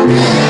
Jesus.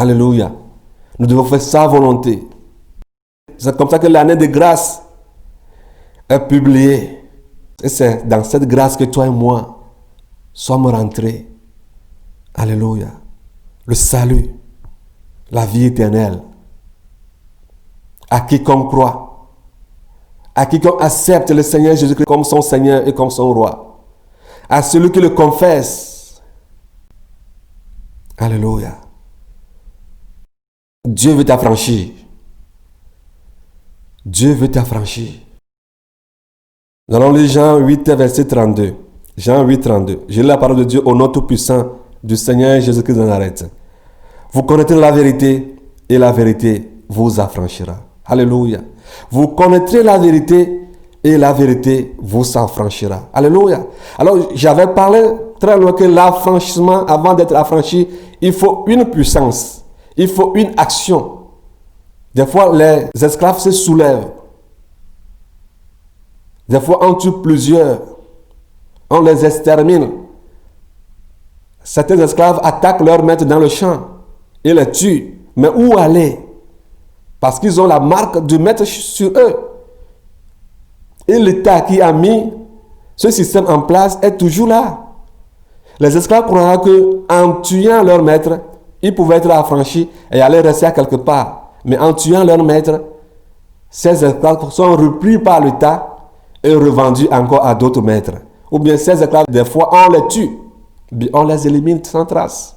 Alléluia. Nous devons faire sa volonté. C'est comme ça que l'année de grâce est publiée. Et c'est dans cette grâce que toi et moi sommes rentrés. Alléluia. Le salut, la vie éternelle. À quiconque croit, à quiconque accepte le Seigneur Jésus-Christ comme son Seigneur et comme son roi, à celui qui le confesse. Alléluia. Dieu veut t'affranchir. Dieu veut t'affranchir. Nous allons lire Jean 8, verset 32. Jean 8, 32. Je lis la parole de Dieu au nom tout-puissant du Seigneur Jésus-Christ de Nazareth. Vous connaîtrez la vérité et la vérité vous affranchira. Alléluia. Vous connaîtrez la vérité et la vérité vous affranchira. Alléluia. Alors, j'avais parlé très loin que l'affranchissement, avant d'être affranchi, il faut une puissance. Il faut une action. Des fois, les esclaves se soulèvent. Des fois, on tue plusieurs. On les extermine. Certains esclaves attaquent leurs maîtres dans le champ. Ils les tuent. Mais où aller? Parce qu'ils ont la marque du maître sur eux. Et l'État qui a mis ce système en place est toujours là. Les esclaves croient qu'en tuant leur maître, ils pouvaient être affranchis et aller rester à quelque part. Mais en tuant leur maître, ces esclaves sont repris par l'État et revendus encore à d'autres maîtres. Ou bien ces esclaves, des fois, on les tue. On les élimine sans trace.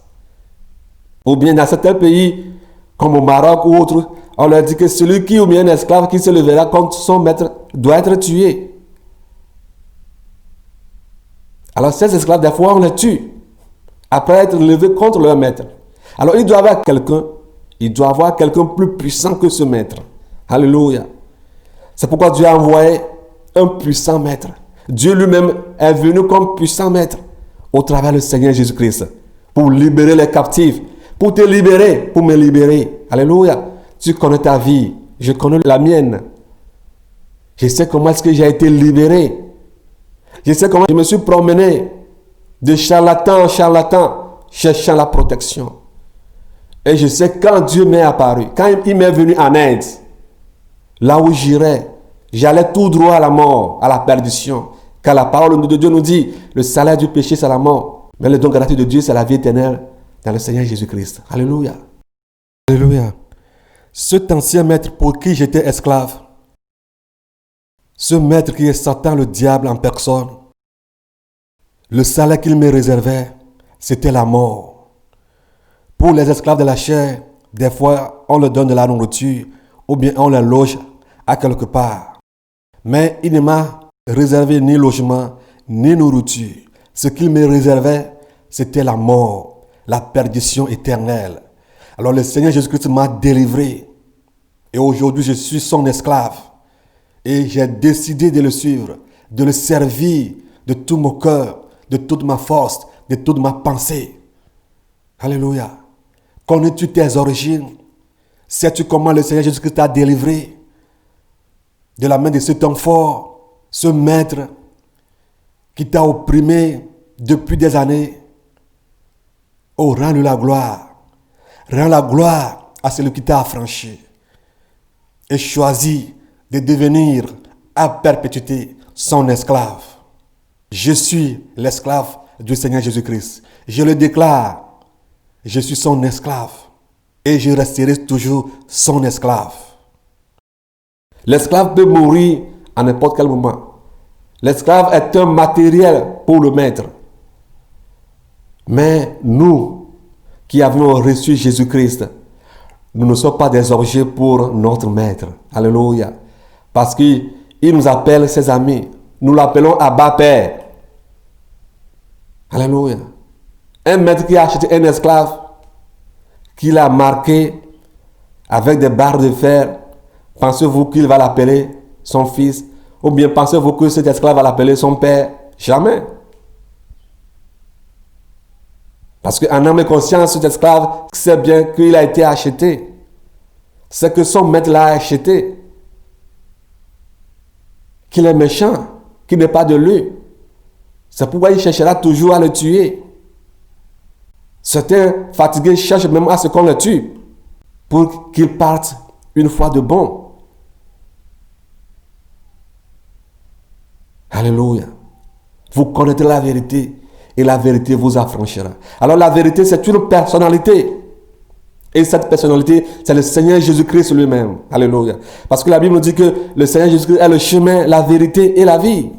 Ou bien dans certains pays, comme au Maroc ou autre, on leur dit que celui qui ou bien un esclave qui se levera contre son maître doit être tué. Alors ces esclaves, des fois, on les tue après être levés contre leur maître. Alors il doit y avoir quelqu'un plus puissant que ce maître. Alléluia. C'est pourquoi Dieu a envoyé un puissant maître. Dieu lui-même est venu comme puissant maître au travers du Seigneur Jésus-Christ pour libérer les captifs, pour te libérer, pour me libérer. Alléluia. Tu connais ta vie, je connais la mienne. Je sais comment est-ce que j'ai été libéré. Je sais comment je me suis promené de charlatan en charlatan, cherchant la protection. Et je sais quand Dieu m'est apparu, quand il m'est venu en aide, là où j'irais, j'allais tout droit à la mort, à la perdition. Car la parole de Dieu nous dit, le salaire du péché c'est la mort. Mais le don gratuit de Dieu c'est la vie éternelle dans le Seigneur Jésus-Christ. Alléluia. Alléluia. Cet ancien maître pour qui j'étais esclave, ce maître qui est Satan, le diable en personne, le salaire qu'il me réservait, c'était la mort. Pour les esclaves de la chair, des fois, on leur donne de la nourriture ou bien on les loge à quelque part. Mais il ne m'a réservé ni logement, ni nourriture. Ce qu'il me réservait, c'était la mort, la perdition éternelle. Alors le Seigneur Jésus-Christ m'a délivré. Et aujourd'hui, je suis son esclave. Et j'ai décidé de le suivre, de le servir de tout mon cœur, de toute ma force, de toute ma pensée. Alléluia. Connais-tu tes origines? Sais-tu comment le Seigneur Jésus-Christ t'a délivré de la main de cet homme fort, ce maître qui t'a opprimé depuis des années? Oh, rends-lui la gloire. Rends la gloire à celui qui t'a affranchi. Et choisis de devenir à perpétuité son esclave. Je suis l'esclave du Seigneur Jésus-Christ. Je le déclare. Je suis son esclave. Et je resterai toujours son esclave. L'esclave peut mourir à n'importe quel moment. L'esclave est un matériel pour le maître. Mais nous, qui avons reçu Jésus-Christ, nous ne sommes pas des objets pour notre maître. Alléluia. Parce qu'il nous appelle ses amis. Nous l'appelons Abba Père. Alléluia. Un maître qui a acheté un esclave, qui l'a marqué avec des barres de fer, pensez-vous qu'il va l'appeler son fils? Ou bien pensez-vous que cet esclave va l'appeler son père? Jamais. Parce qu'en âme et conscience, cet esclave sait bien qu'il a été acheté. C'est que son maître l'a acheté. Qu'il est méchant, qu'il n'est pas de lui. C'est pourquoi il cherchera toujours à le tuer. Certains fatigués cherchent même à ce qu'on le tue. pour qu'ils partent une fois de bon. Alléluia. Vous connaîtrez la vérité et la vérité vous affranchira. Alors la vérité, c'est une personnalité. Et cette personnalité, c'est le Seigneur Jésus-Christ lui-même. Alléluia. Parce que la Bible nous dit que le Seigneur Jésus-Christ est le chemin, la vérité et la vie.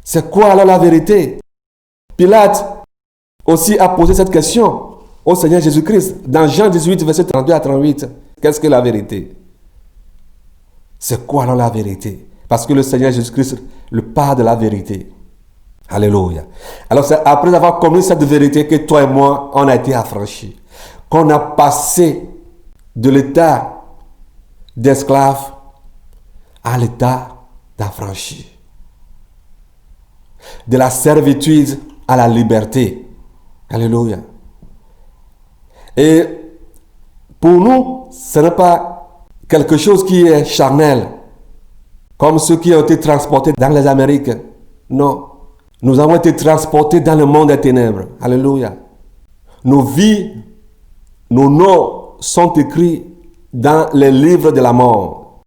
C'est quoi alors la vérité? Pilate aussi a posé cette question au Seigneur Jésus-Christ. Dans Jean 18, verset 32 à 38. Qu'est-ce que la vérité? C'est quoi alors la vérité? Parce que le Seigneur Jésus-Christ, le Père de la vérité. Alléluia. Alors c'est après avoir connu cette vérité que toi et moi, on a été affranchis. Qu'on a passé de l'état d'esclave à l'état d'affranchi. De la servitude à la liberté. Alléluia. Et pour nous, ce n'est pas quelque chose qui est charnel, comme ceux qui ont été transportés dans les Amériques. Non. Nous avons été transportés dans le monde des ténèbres. Alléluia. Nos vies, nos noms sont écrits dans les livres de la mort.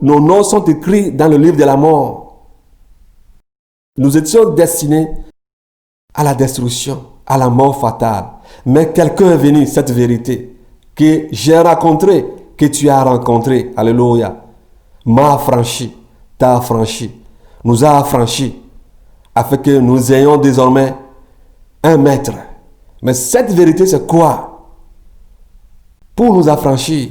Nos noms sont écrits dans le livre de la mort. Nous étions destinés à la destruction, à la mort fatale. Mais quelqu'un est venu, cette vérité, que j'ai rencontrée, que tu as rencontrée. Alléluia. M'a affranchi, t'a affranchi, nous a affranchis, afin que nous ayons désormais un maître. Mais cette vérité, c'est quoi? Pour nous affranchir,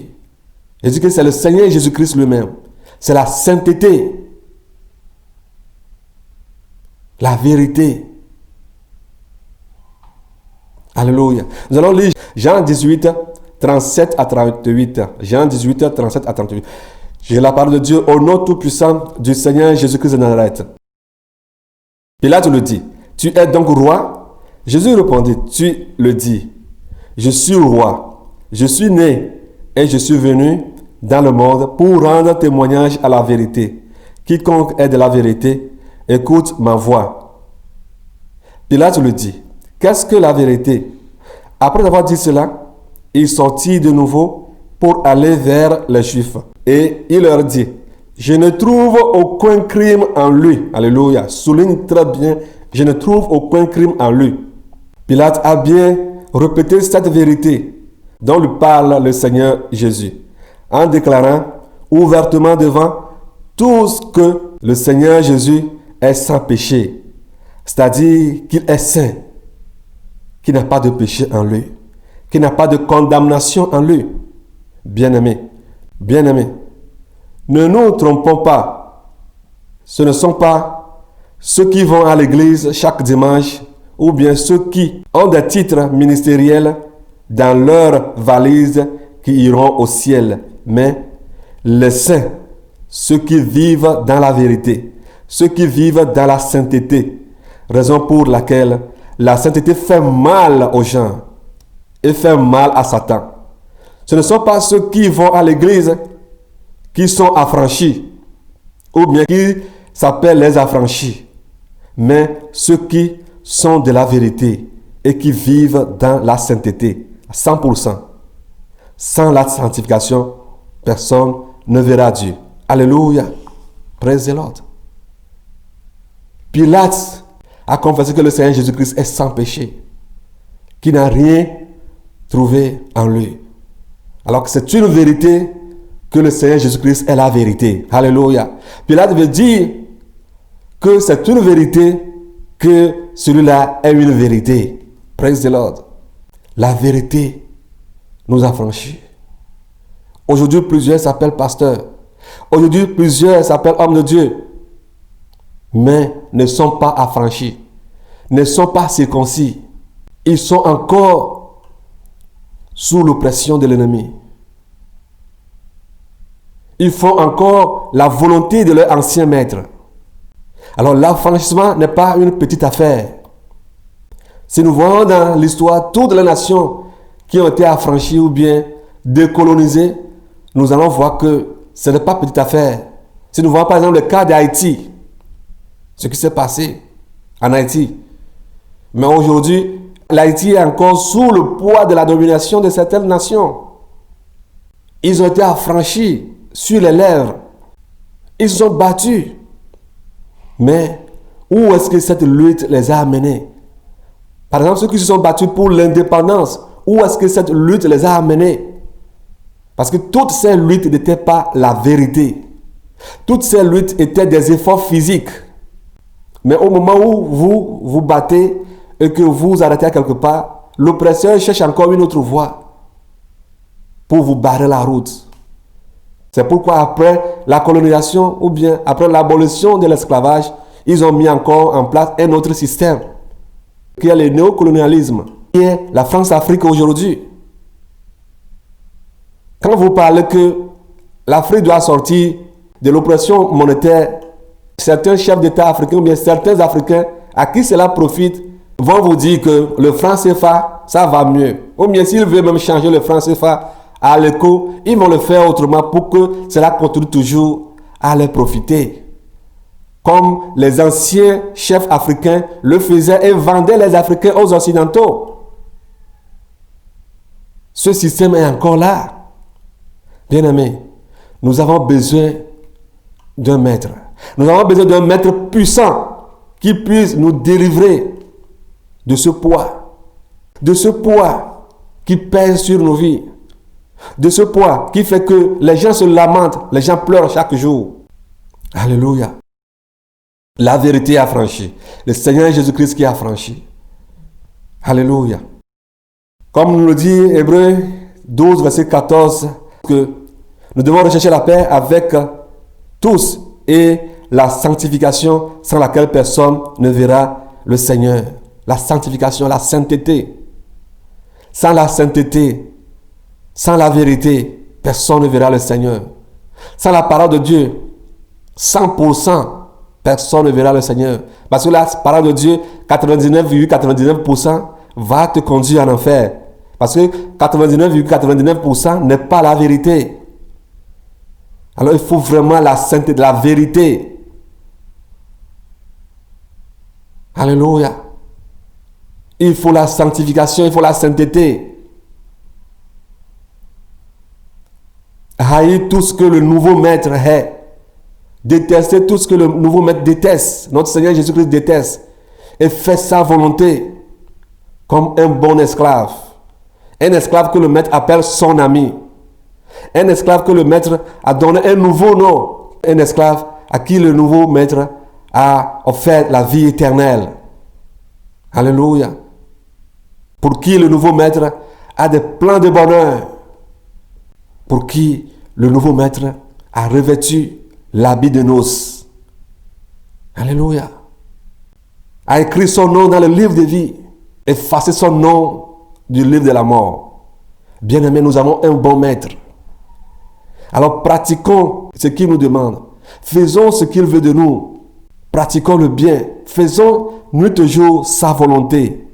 je dis que c'est le Seigneur Jésus-Christ lui-même. C'est la sainteté. La vérité. Alléluia. Nous allons lire Jean 18, 37 à 38. Jean 18, 37 à 38. J'ai la parole de Dieu au nom tout-puissant du Seigneur Jésus-Christ de Nazareth. Pilate le dit. Tu es donc roi? Jésus répondit. Tu le dis. Je suis roi. Je suis né et je suis venu dans le monde pour rendre témoignage à la vérité. Quiconque est de la vérité, écoute ma voix. Pilate le dit. Qu'est-ce que la vérité? Après avoir dit cela, il sortit de nouveau pour aller vers les Juifs. Et il leur dit, je ne trouve aucun crime en lui. Alléluia. Souligne très bien, je ne trouve aucun crime en lui. Pilate a bien répété cette vérité dont lui parle le Seigneur Jésus, en déclarant ouvertement devant tous que le Seigneur Jésus est sans péché. C'est-à-dire qu'il est saint, qu'il n'a pas de péché en lui, qu'il n'a pas de condamnation en lui. Bien-aimés, bien-aimés, ne nous trompons pas. Ce ne sont pas ceux qui vont à l'église chaque dimanche ou bien ceux qui ont des titres ministériels dans leur valise qui iront au ciel, mais les saints, ceux qui vivent dans la vérité, ceux qui vivent dans la sainteté, raison pour laquelle la sainteté fait mal aux gens et fait mal à Satan. Ce ne sont pas ceux qui vont à l'église qui sont affranchis ou bien qui s'appellent les affranchis, mais ceux qui sont de la vérité et qui vivent dans la sainteté à 100%. Sans la sanctification, personne ne verra Dieu. Alléluia. Praise the Lord. Pilate a confessé que le Seigneur Jésus-Christ est sans péché, qu'il n'a rien trouvé en lui. Alors que c'est une vérité que le Seigneur Jésus-Christ est la vérité. Alléluia. Pilate veut dire que c'est une vérité que celui-là est une vérité. Praise the Lord. La vérité nous affranchit. Aujourd'hui, plusieurs s'appellent pasteurs. Aujourd'hui, plusieurs s'appellent hommes de Dieu. Mais ne sont pas affranchis. Ne sont pas circoncis. Ils sont encore sous l'oppression de l'ennemi. Ils font encore la volonté de leur ancien maître. Alors l'affranchissement n'est pas une petite affaire. Si nous voyons dans l'histoire toutes les nations qui ont été affranchies ou bien décolonisées, nous allons voir que ce n'est pas petite affaire. Si nous voyons par exemple le cas d'Haïti, ce qui s'est passé en Haïti. Mais aujourd'hui, L'Haïti est encore sous le poids de la domination de certaines nations. Ils ont été affranchis sur les lèvres. Ils se sont battus. Mais où est-ce que cette lutte les a amenés? Par exemple, ceux qui se sont battus pour l'indépendance, où est-ce que cette lutte les a amenés? Parce que toutes ces luttes n'étaient pas la vérité. Toutes ces luttes étaient des efforts physiques. Mais au moment où vous vous battez et que vous arrêtez à quelque part, l'oppresseur cherche encore une autre voie pour vous barrer la route. C'est pourquoi après la colonisation ou bien après l'abolition de l'esclavage, ils ont mis encore en place un autre système qui est le néocolonialisme, qui est la France-Afrique aujourd'hui. Quand vous parlez que l'Afrique doit sortir de l'oppression monétaire, certains chefs d'État africains ou bien certains Africains à qui cela profite vont vous dire que le franc CFA, ça va mieux. Ou bien s'ils veulent même changer le franc CFA à l'éco, ils vont le faire autrement pour que cela continue toujours à les profiter. Comme les anciens chefs africains le faisaient et vendaient les Africains aux Occidentaux. Ce système est encore là. Bien-aimés, nous avons besoin d'un maître. Nous avons besoin d'un maître puissant qui puisse nous délivrer de ce poids qui pèse sur nos vies, de ce poids qui fait que les gens se lamentent, les gens pleurent chaque jour. Alléluia. La vérité a franchi. Le Seigneur Jésus-Christ qui a franchi. Alléluia. Comme nous le dit Hébreux 12, verset 14, que nous devons rechercher la paix avec tous et la sanctification sans laquelle personne ne verra le Seigneur. La sanctification, la sainteté. Sans la sainteté, sans la vérité, personne ne verra le Seigneur. Sans la parole de Dieu, 100%, personne ne verra le Seigneur. Parce que la parole de Dieu, 99,99% va te conduire en enfer. Parce que 99,99% n'est pas la vérité. Alors il faut vraiment la sainteté, la vérité. Alléluia. Il faut la sanctification, il faut la sainteté. Haïr tout ce que le nouveau maître est. Détester tout ce que le nouveau maître déteste. Notre Seigneur Jésus-Christ déteste. Et fait sa volonté comme un bon esclave. Un esclave que le maître appelle son ami. Un esclave que le maître a donné un nouveau nom. Un esclave à qui le nouveau maître a offert la vie éternelle. Alléluia. Pour qui le nouveau maître a des plans de bonheur. Pour qui le nouveau maître a revêtu l'habit de noces. Alléluia. A écrit son nom dans le livre de vie. Effacé son nom du livre de la mort. Bien-aimés, nous avons un bon maître. Alors pratiquons ce qu'il nous demande. Faisons ce qu'il veut de nous. Pratiquons le bien. Faisons nuit et jour sa volonté.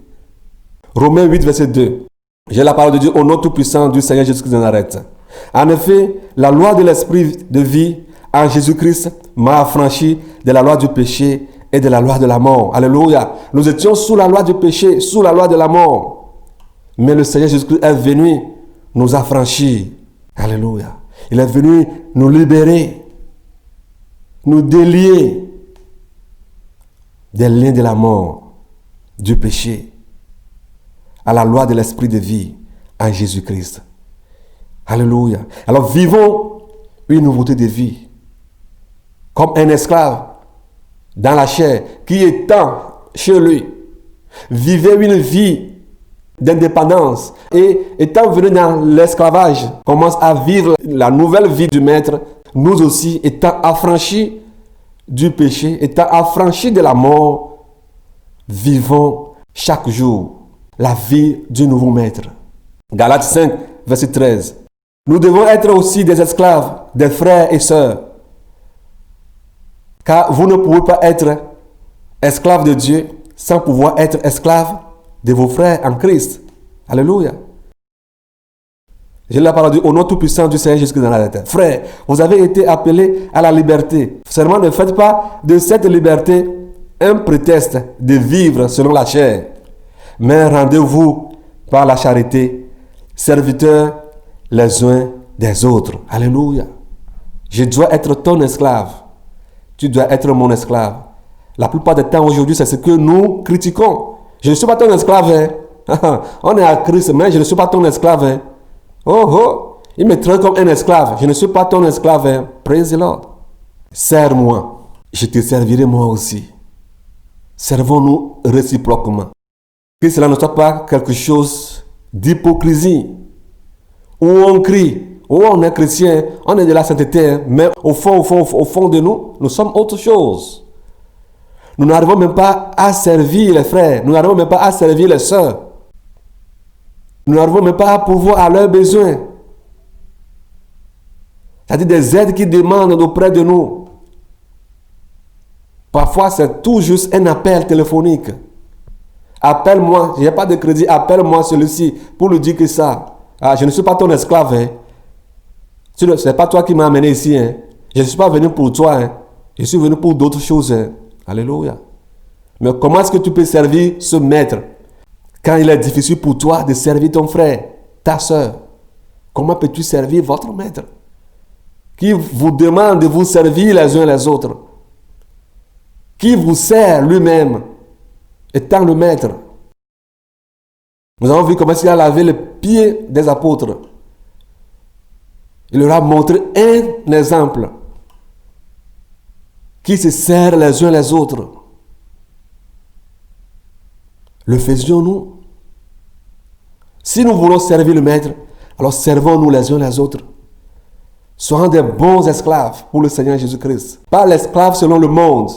Romains 8, verset 2. J'ai la parole de Dieu au nom tout-puissant du Seigneur Jésus-Christ de Nazareth. En effet, la loi de l'esprit de vie en Jésus-Christ m'a affranchi de la loi du péché et de la loi de la mort. Alléluia. Nous étions sous la loi du péché, sous la loi de la mort. Mais le Seigneur Jésus-Christ est venu nous affranchir. Alléluia. Il est venu nous libérer, nous délier des liens de la mort, du péché, à la loi de l'esprit de vie en Jésus-Christ. Alléluia. Alors vivons une nouveauté de vie. Comme un esclave dans la chair qui étant chez lui, vivait une vie d'indépendance et étant venu dans l'esclavage, commence à vivre la nouvelle vie du maître. Nous aussi, étant affranchis du péché, étant affranchis de la mort, vivons chaque jour la vie du nouveau maître. Galates 5, verset 13. Nous devons être aussi des esclaves, des frères et sœurs. Car vous ne pouvez pas être esclave de Dieu sans pouvoir être esclave de vos frères en Christ. Alléluia. Je l'ai parlé au nom tout-puissant du Seigneur Jésus-Christ dans la terre. Frères, vous avez été appelés à la liberté. Seulement ne faites pas de cette liberté un prétexte de vivre selon la chair. mais rendez-vous par la charité, serviteurs les uns des autres. Alléluia. Je dois être ton esclave. Tu dois être mon esclave. La plupart des temps aujourd'hui, c'est ce que nous critiquons. Je ne suis pas ton esclave. Hein? On est à Christ, mais je ne suis pas ton esclave. Hein? Oh, oh. Il me traite comme un esclave. Je ne suis pas ton esclave. Hein? Praise the Lord. Sers-moi. Je te servirai moi aussi. Servons-nous réciproquement. Que cela ne soit pas quelque chose d'hypocrisie. Où on crie, où on est chrétien, on est de la sainteté, hein? Mais au fond de nous, nous sommes autre chose. Nous n'arrivons même pas à servir les frères. Nous n'arrivons même pas à servir les sœurs. Nous n'arrivons même pas à pourvoir à leurs besoins. C'est-à-dire des aides qu'ils demandent auprès de nous. Parfois, c'est tout juste un appel téléphonique. Appelle-moi, je n'ai pas de crédit, appelle-moi celui-ci pour lui dire que ça. Ah, je ne suis pas ton esclave. Hein. Ce n'est pas toi qui m'as amené ici. Hein. Je ne suis pas venu pour toi. Hein. Je suis venu pour d'autres choses. Hein. Alléluia. Mais comment est-ce que tu peux servir ce maître quand il est difficile pour toi de servir ton frère, ta soeur? Comment peux-tu servir votre maître qui vous demande de vous servir les uns les autres, qui vous sert lui-même, étant le maître? Nous avons vu comment il a lavé les pieds des apôtres. Il leur a montré un exemple qui se servent les uns les autres. Le faisions-nous? Si nous voulons servir le maître, alors servons-nous les uns les autres. Soyons des bons esclaves pour le Seigneur Jésus-Christ. Pas l'esclave selon le monde.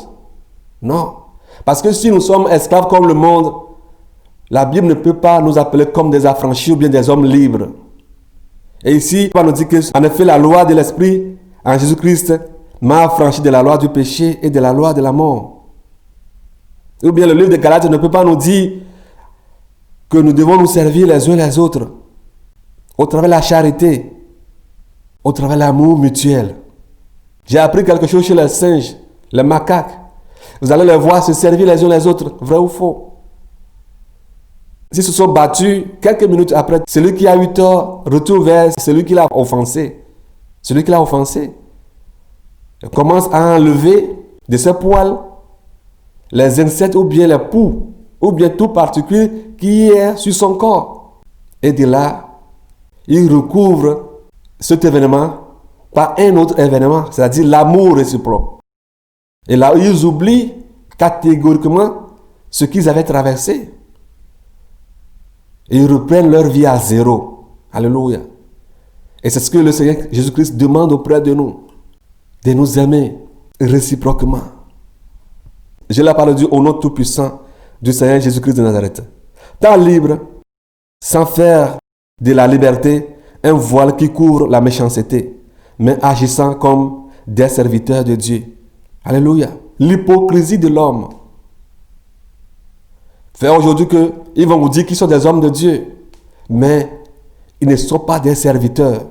Non. Parce que si nous sommes esclaves comme le monde, la Bible ne peut pas nous appeler comme des affranchis ou bien des hommes libres. Et ici, on nous dit que, en effet, la loi de l'Esprit en Jésus-Christ m'a affranchi de la loi du péché et de la loi de la mort. Ou bien le livre de Galates ne peut pas nous dire que nous devons nous servir les uns les autres au travers de la charité, au travers de l'amour mutuel. J'ai appris quelque chose chez les singes, les macaques. Vous allez les voir se servir les uns les autres, vrai ou faux. S'ils se sont battus, quelques minutes après, celui qui a eu tort retourne vers celui qui l'a offensé. Celui qui l'a offensé. Il commence à enlever de ses poils les insectes ou bien les poux, ou bien tout particulier qui est sur son corps. Et de là, il recouvre cet événement par un autre événement, c'est-à-dire l'amour réciproque. Et là, ils oublient catégoriquement ce qu'ils avaient traversé. Et ils reprennent leur vie à zéro. Alléluia. Et c'est ce que le Seigneur Jésus-Christ demande auprès de nous. De nous aimer réciproquement. Je la parle au nom tout-puissant du Seigneur Jésus-Christ de Nazareth. Tant libre, sans faire de la liberté un voile qui couvre la méchanceté, mais agissant comme des serviteurs de Dieu. Alléluia. L'hypocrisie de l'homme fait aujourd'hui qu'ils vont vous dire qu'ils sont des hommes de Dieu, mais ils ne sont pas des serviteurs.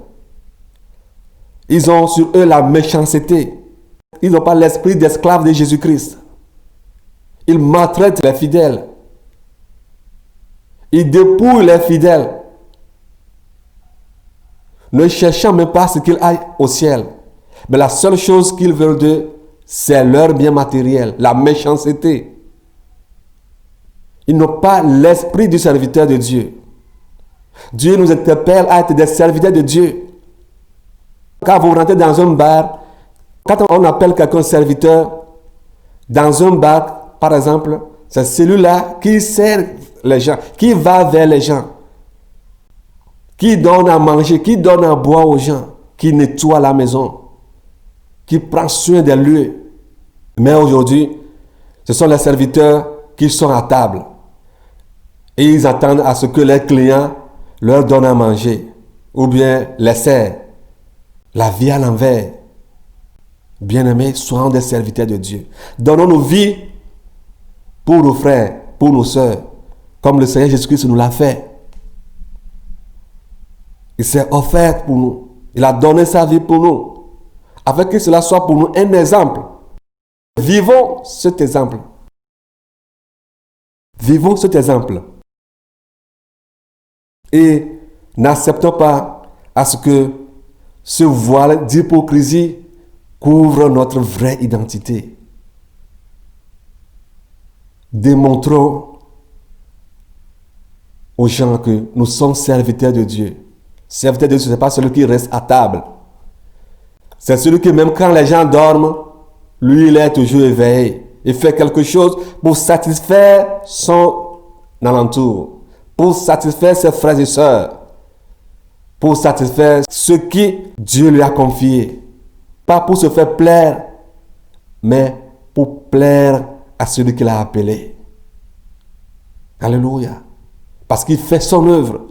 Ils ont sur eux la méchanceté. Ils n'ont pas l'esprit d'esclave de Jésus-Christ. Ils maltraitent les fidèles. Ils dépouillent les fidèles. Ne cherchant même pas ce qu'ils aillent au ciel. Mais la seule chose qu'ils veulent d'eux, c'est leur bien matériel, la méchanceté. Ils n'ont pas l'esprit du serviteur de Dieu. Dieu nous interpelle à être des serviteurs de Dieu. Quand vous rentrez dans un bar, quand on appelle quelqu'un serviteur, dans un bar, par exemple, c'est celui-là qui sert les gens, qui va vers les gens, qui donne à manger, qui donne à boire aux gens, qui nettoie la maison, qui prend soin des lieux. Mais aujourd'hui, ce sont les serviteurs qui sont à table. Et ils attendent à ce que les clients leur donnent à manger, ou bien les servent. La vie à l'envers. Bien-aimés, soyons des serviteurs de Dieu. Donnons nos vies pour nos frères, pour nos sœurs, comme le Seigneur Jésus-Christ nous l'a fait. Il s'est offert pour nous. Il a donné sa vie pour nous, afin que cela soit pour nous un exemple. Vivons cet exemple. Vivons cet exemple. Et n'acceptons pas à ce que ce voile d'hypocrisie couvre notre vraie identité. Démontrons aux gens que nous sommes serviteurs de Dieu. Serviteur de Dieu, ce n'est pas celui qui reste à table. C'est celui qui, même quand les gens dorment, lui, il est toujours éveillé. Il fait quelque chose pour satisfaire son alentour, pour satisfaire ses frères et sœurs, pour satisfaire ce qui Dieu lui a confié. Pas pour se faire plaire, mais pour plaire à celui qui l'a appelé. Alléluia. Parce qu'il fait son œuvre.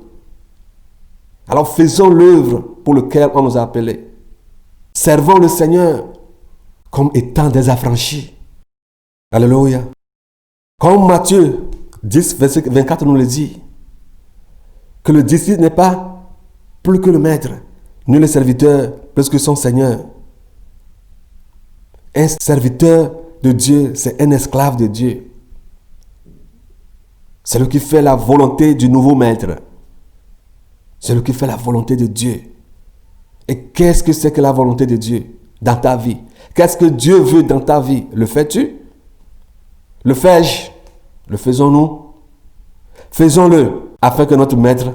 Alors faisons l'œuvre pour laquelle on nous a appelés. Servons le Seigneur comme étant des affranchis. Alléluia. Comme Matthieu 10, verset 24 nous le dit, que le disciple n'est pas plus que le maître, ni le serviteur plus que son Seigneur. Un serviteur de Dieu, c'est un esclave de Dieu. C'est lui qui fait la volonté du nouveau maître. C'est lui qui fait la volonté de Dieu. Et qu'est-ce que c'est que la volonté de Dieu dans ta vie? Qu'est-ce que Dieu veut dans ta vie? Le fais-tu? Le fais-je? Le faisons-nous? Faisons-le afin que notre maître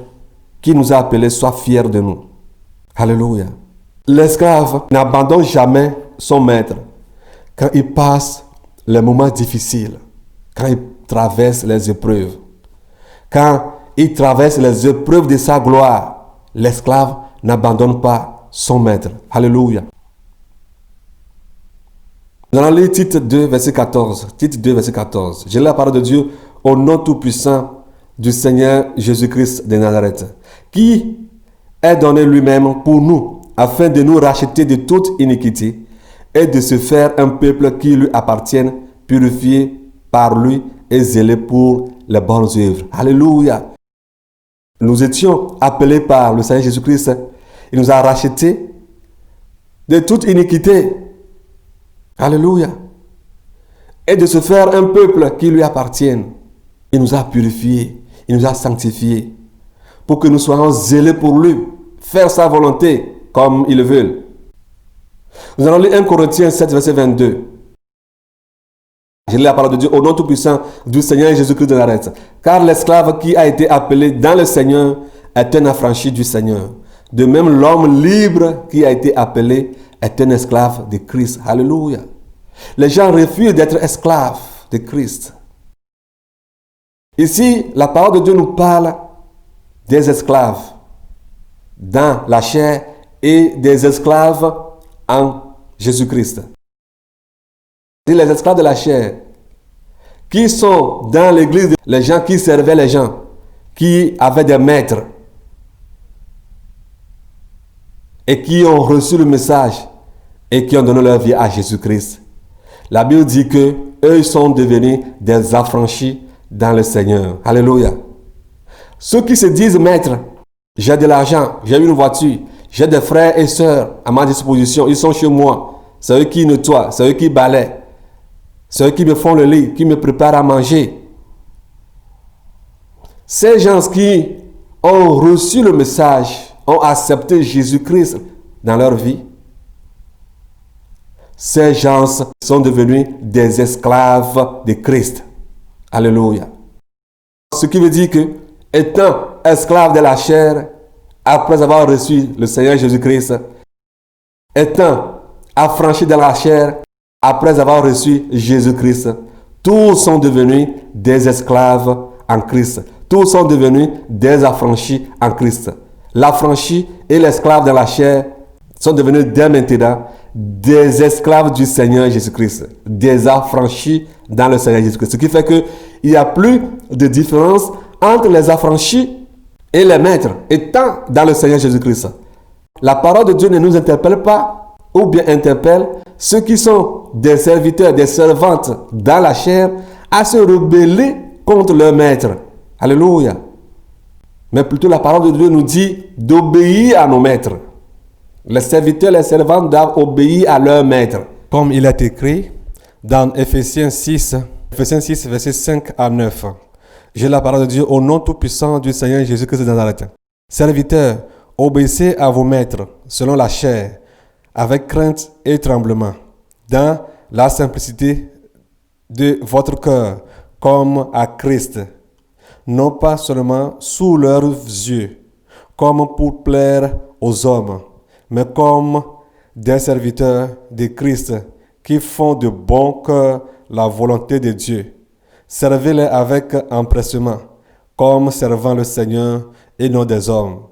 qui nous a appelés soit fier de nous. Alléluia. L'esclave n'abandonne jamais son maître quand il passe les moments difficiles, quand il traverse les épreuves. Quand il traverse les épreuves de sa gloire, l'esclave n'abandonne pas son maître. Alléluia. Nous allons lire Tite 2, verset 14. Tite 2, verset 14. Je lis la parole de Dieu au nom tout-puissant du Seigneur Jésus-Christ de Nazareth, qui est donné lui-même pour nous, afin de nous racheter de toute iniquité et de se faire un peuple qui lui appartienne, purifié par lui et zélé pour les bonnes œuvres. Alléluia. Nous étions appelés par le Seigneur Jésus-Christ. Il nous a rachetés de toute iniquité. Alléluia. Et de se faire un peuple qui lui appartienne. Il nous a purifiés. Il nous a sanctifiés. Pour que nous soyons zélés pour lui. Faire sa volonté comme il le veut. Nous allons lire 1 Corinthiens 7, verset 22. Je lis la parole de Dieu au nom tout-puissant du Seigneur Jésus-Christ de Nazareth. Car l'esclave qui a été appelé dans le Seigneur est un affranchi du Seigneur. De même, l'homme libre qui a été appelé est un esclave de Christ. Alléluia. Les gens refusent d'être esclaves de Christ. Ici, la parole de Dieu nous parle des esclaves dans la chair et des esclaves en Jésus-Christ. Les esclaves de la chair qui sont dans l'église, les gens qui servaient les gens, qui avaient des maîtres et qui ont reçu le message et qui ont donné leur vie à Jésus-Christ. La Bible dit que eux sont devenus des affranchis dans le Seigneur. Alléluia. Ceux qui se disent maîtres, j'ai de l'argent, j'ai une voiture, j'ai des frères et sœurs à ma disposition, ils sont chez moi. C'est eux qui nettoient, c'est eux qui balaient. C'est eux qui me font le lit, qui me préparent à manger. Ces gens qui ont reçu le message, ont accepté Jésus-Christ dans leur vie, ces gens sont devenus des esclaves de Christ. Alléluia. Ce qui veut dire que, étant esclave de la chair, après avoir reçu le Seigneur Jésus-Christ, étant affranchi de la chair, après avoir reçu Jésus-Christ, tous sont devenus des esclaves en Christ. Tous sont devenus des affranchis en Christ. L'affranchi et l'esclave de la chair sont devenus dès maintenant des esclaves du Seigneur Jésus-Christ. Des affranchis dans le Seigneur Jésus-Christ. Ce qui fait qu'il n'y a plus de différence entre les affranchis et les maîtres étant dans le Seigneur Jésus-Christ. La parole de Dieu ne nous interpelle pas ou bien interpelle ceux qui sont des serviteurs, des servantes dans la chair à se rebeller contre leur maître. Alléluia. Mais plutôt la parole de Dieu nous dit d'obéir à nos maîtres. Les serviteurs, les servantes doivent obéir à leur maître. Comme il est écrit dans Ephésiens 6, verset 5 à 9. J'ai la parole de Dieu au nom tout-puissant du Seigneur Jésus-Christ de Nazareth. Serviteurs, obéissez à vos maîtres selon la chair, avec crainte et tremblement, dans la simplicité de votre cœur, comme à Christ, non pas seulement sous leurs yeux, comme pour plaire aux hommes, mais comme des serviteurs de Christ qui font de bon cœur la volonté de Dieu. Servez-les avec empressement, comme servant le Seigneur et non des hommes,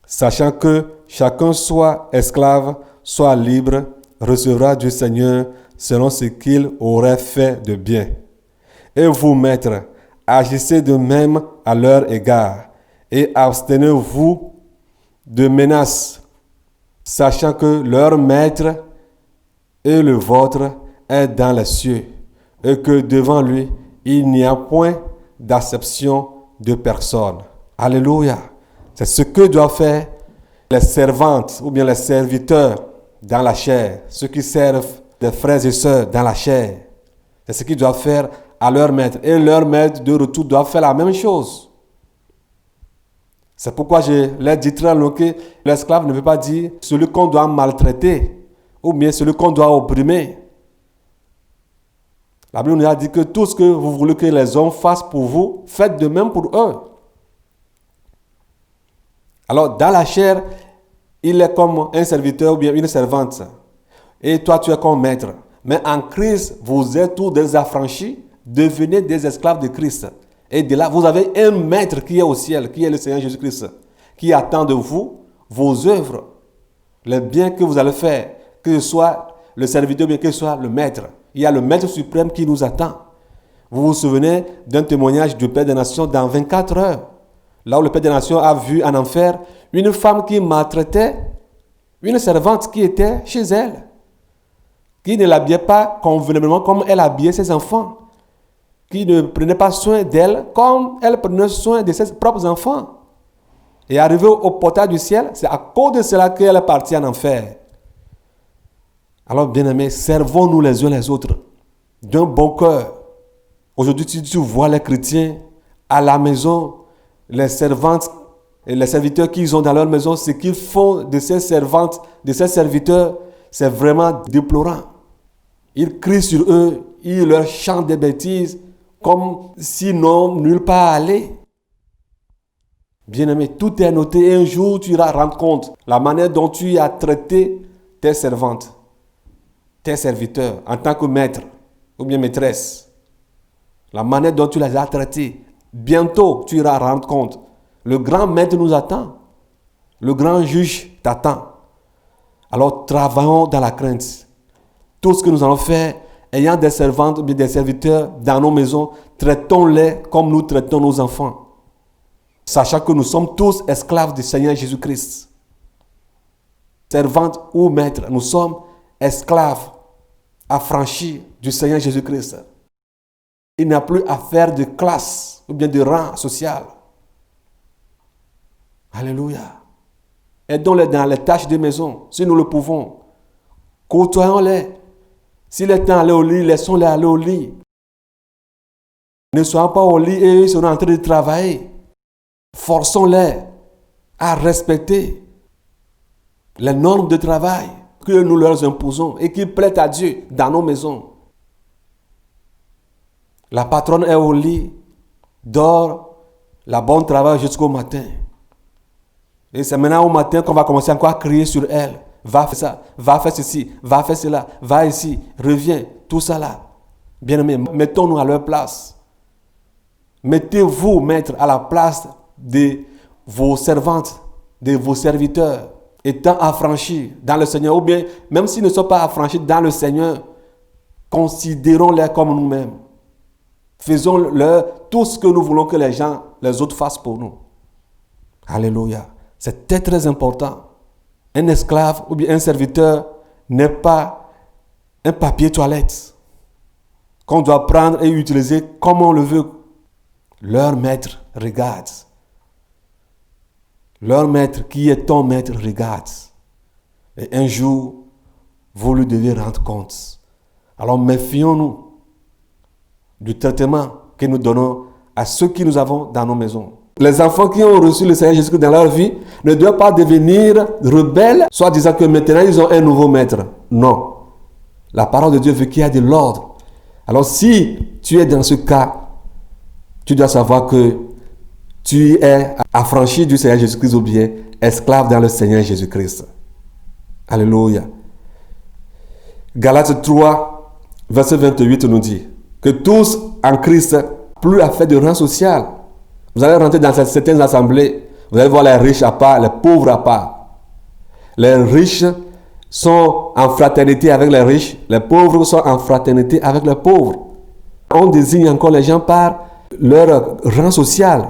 sachant que chacun soit esclave, soit libre, recevra du Seigneur selon ce qu'il aurait fait de bien. Et vous, maîtres, agissez de même à leur égard, et abstenez-vous de menaces, sachant que leur maître et le vôtre est dans les cieux, et que devant lui, il n'y a point d'acception de personne. Alléluia. C'est ce que doivent faire les servantes ou bien les serviteurs dans la chair, ceux qui servent des frères et sœurs dans la chair. C'est ce qu'ils doivent faire à leur maître. Et leur maître de retour doit faire la même chose. C'est pourquoi je l'ai dit très longtemps que l'esclave ne veut pas dire celui qu'on doit maltraiter ou bien celui qu'on doit opprimer. La Bible nous a dit que tout ce que vous voulez que les hommes fassent pour vous, faites de même pour eux. Alors, dans la chair, il est comme un serviteur ou bien une servante. Et toi, tu es comme maître. Mais en Christ, vous êtes tous des affranchis, devenez des esclaves de Christ. Et de là, vous avez un maître qui est au ciel, qui est le Seigneur Jésus-Christ, qui attend de vous vos œuvres, les biens que vous allez faire, que ce soit le serviteur ou bien que ce soit le maître. Il y a le maître suprême qui nous attend. Vous vous souvenez d'un témoignage du Père des Nations dans 24 heures, là où le Père des Nations a vu en enfer une femme qui maltraitait une servante qui était chez elle, qui ne l'habillait pas convenablement comme elle habillait ses enfants, qui ne prenait pas soin d'elle comme elle prenait soin de ses propres enfants. Et arrivée au portail du ciel, c'est à cause de cela qu'elle est partie en enfer. Alors, bien-aimés, servons-nous les uns les autres d'un bon cœur. Aujourd'hui, si tu vois les chrétiens à la maison, les servantes et les serviteurs qu'ils ont dans leur maison, ce qu'ils font de ces servantes, de ces serviteurs, c'est vraiment déplorant. Ils crient sur eux, ils leur chantent des bêtises, comme s'ils n'ont nulle part à aller. Bien-aimé, tout est noté et un jour tu iras rendre compte la manière dont tu as traité tes servantes, tes serviteurs, en tant que maître ou bien maîtresse. La manière dont tu les as traités. Bientôt, tu iras rendre compte. Le grand maître nous attend. Le grand juge t'attend. Alors, travaillons dans la crainte. Tout ce que nous allons faire, ayant des servantes ou bien des serviteurs dans nos maisons, traitons-les comme nous traitons nos enfants. Sachant que nous sommes tous esclaves du Seigneur Jésus-Christ. Servantes ou maîtres, nous sommes esclaves, affranchis du Seigneur Jésus-Christ. Il n'y a plus affaire de classe ou bien de rang social. Alléluia. Aidons-les dans les tâches de maison, si nous le pouvons. Côtoyons-les. S'il est temps d'aller au lit, laissons-les aller au lit. Ne soyons pas au lit et ils seront en train de travailler. Forçons-les à respecter les normes de travail que nous leur imposons et qui plaisent à Dieu dans nos maisons. La patronne est au lit, dort, la bonne travaille jusqu'au matin. Et c'est maintenant au matin qu'on va commencer encore à crier sur elle. Va faire ça, va faire ceci, va faire cela, va ici, reviens, tout ça là. Bien-aimés, mettons-nous à leur place. Mettez-vous, maître, à la place de vos servantes, de vos serviteurs, étant affranchis dans le Seigneur, ou bien, même s'ils ne sont pas affranchis dans le Seigneur, considérons-les comme nous-mêmes. Faisons-leur tout ce que nous voulons que les autres fassent pour nous. Alléluia. C'est très très important. Un esclave ou bien un serviteur n'est pas un papier toilette qu'on doit prendre et utiliser comme on le veut. Leur maître regarde. Leur maître, qui est ton maître, regarde. Et un jour, vous lui devez rendre compte. Alors méfions-nous du traitement que nous donnons à ceux qui nous avons dans nos maisons. Les enfants qui ont reçu le Seigneur Jésus-Christ dans leur vie ne doivent pas devenir rebelles, soit disant que maintenant ils ont un nouveau maître. Non. La parole de Dieu veut qu'il y ait de l'ordre. Alors si tu es dans ce cas, tu dois savoir que tu es affranchi du Seigneur Jésus-Christ ou bien esclave dans le Seigneur Jésus-Christ. Alléluia. Galates 3, verset 28 nous dit que tous en Christ, plus à fait de rang social. Vous allez rentrer dans certaines assemblées, vous allez voir les riches à part, les pauvres à part. Les riches sont en fraternité avec les riches, les pauvres sont en fraternité avec les pauvres. On désigne encore les gens par leur rang social.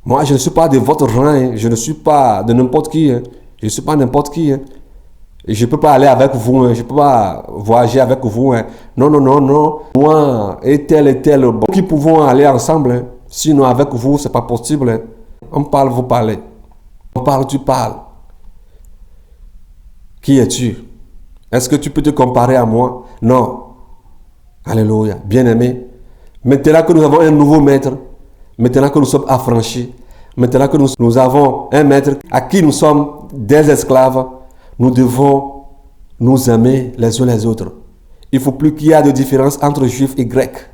Moi, je ne suis pas de votre rang, hein. Je ne suis pas de n'importe qui. Hein. Je ne suis pas n'importe qui. Hein. Et je ne peux pas aller avec vous, hein. Je ne peux pas voyager avec vous. Hein. Non, non, non, non. Moi et tel, bon, qui pouvons aller ensemble. Hein. Sinon, avec vous, ce n'est pas possible. Hein. On parle, vous parlez. On parle, tu parles. Qui es-tu? Est-ce que tu peux te comparer à moi? Non. Alléluia. Bien-aimé. Maintenant que nous avons un nouveau maître, maintenant que nous sommes affranchis, maintenant que nous avons un maître à qui nous sommes des esclaves, nous devons nous aimer les uns les autres. Il ne faut plus qu'il y ait de différence entre juifs et grecs,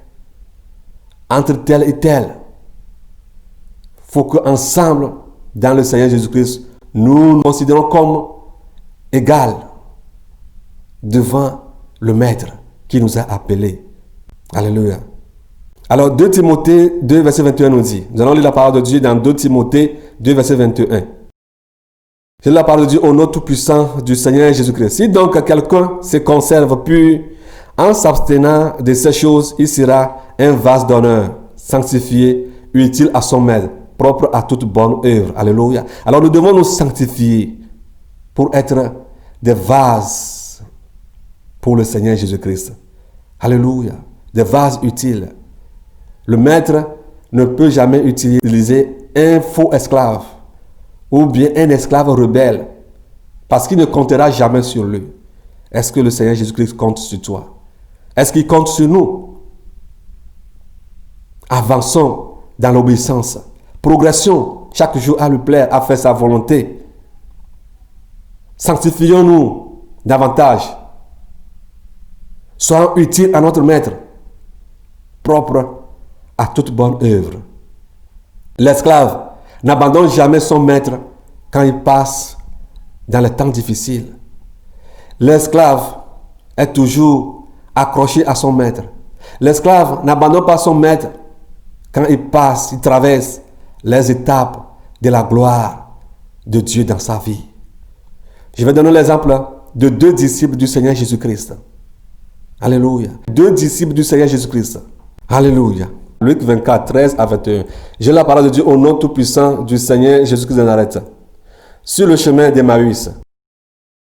entre tel et tel. Il faut qu'ensemble, dans le Seigneur Jésus-Christ, nous nous considérons comme égaux devant le maître qui nous a appelés. Alléluia. Alors 2 Timothée 2, verset 21 nous dit, nous allons lire la parole de Dieu dans 2 Timothée 2, verset 21. C'est la parole de Dieu au nom tout-puissant du Seigneur Jésus-Christ. Si donc quelqu'un se conserve pur en s'abstenant de ces choses, il sera un vase d'honneur, sanctifié, utile à son maître, propre à toute bonne œuvre. Alléluia. Alors nous devons nous sanctifier pour être des vases pour le Seigneur Jésus-Christ. Alléluia. Des vases utiles. Le maître ne peut jamais utiliser un faux esclave ou bien un esclave rebelle parce qu'il ne comptera jamais sur lui. Est-ce que le Seigneur Jésus-Christ compte sur toi? Est-ce qu'il compte sur nous? Avançons dans l'obéissance. Progression chaque jour à lui plaire, à faire sa volonté. Sanctifions-nous davantage. Soyons utiles à notre maître, propre à toute bonne œuvre. L'esclave n'abandonne jamais son maître quand il passe dans les temps difficiles. L'esclave est toujours accroché à son maître. L'esclave n'abandonne pas son maître quand il passe, il traverse les étapes de la gloire de Dieu dans sa vie. Je vais donner l'exemple de 2 disciples du Seigneur Jésus-Christ. Alléluia. 2 disciples du Seigneur Jésus-Christ. Alléluia. Luc 24, 13 à 21. J'ai la parole de Dieu au nom tout-puissant du Seigneur Jésus-Christ de Nazareth. Sur le chemin d'Emmaüs.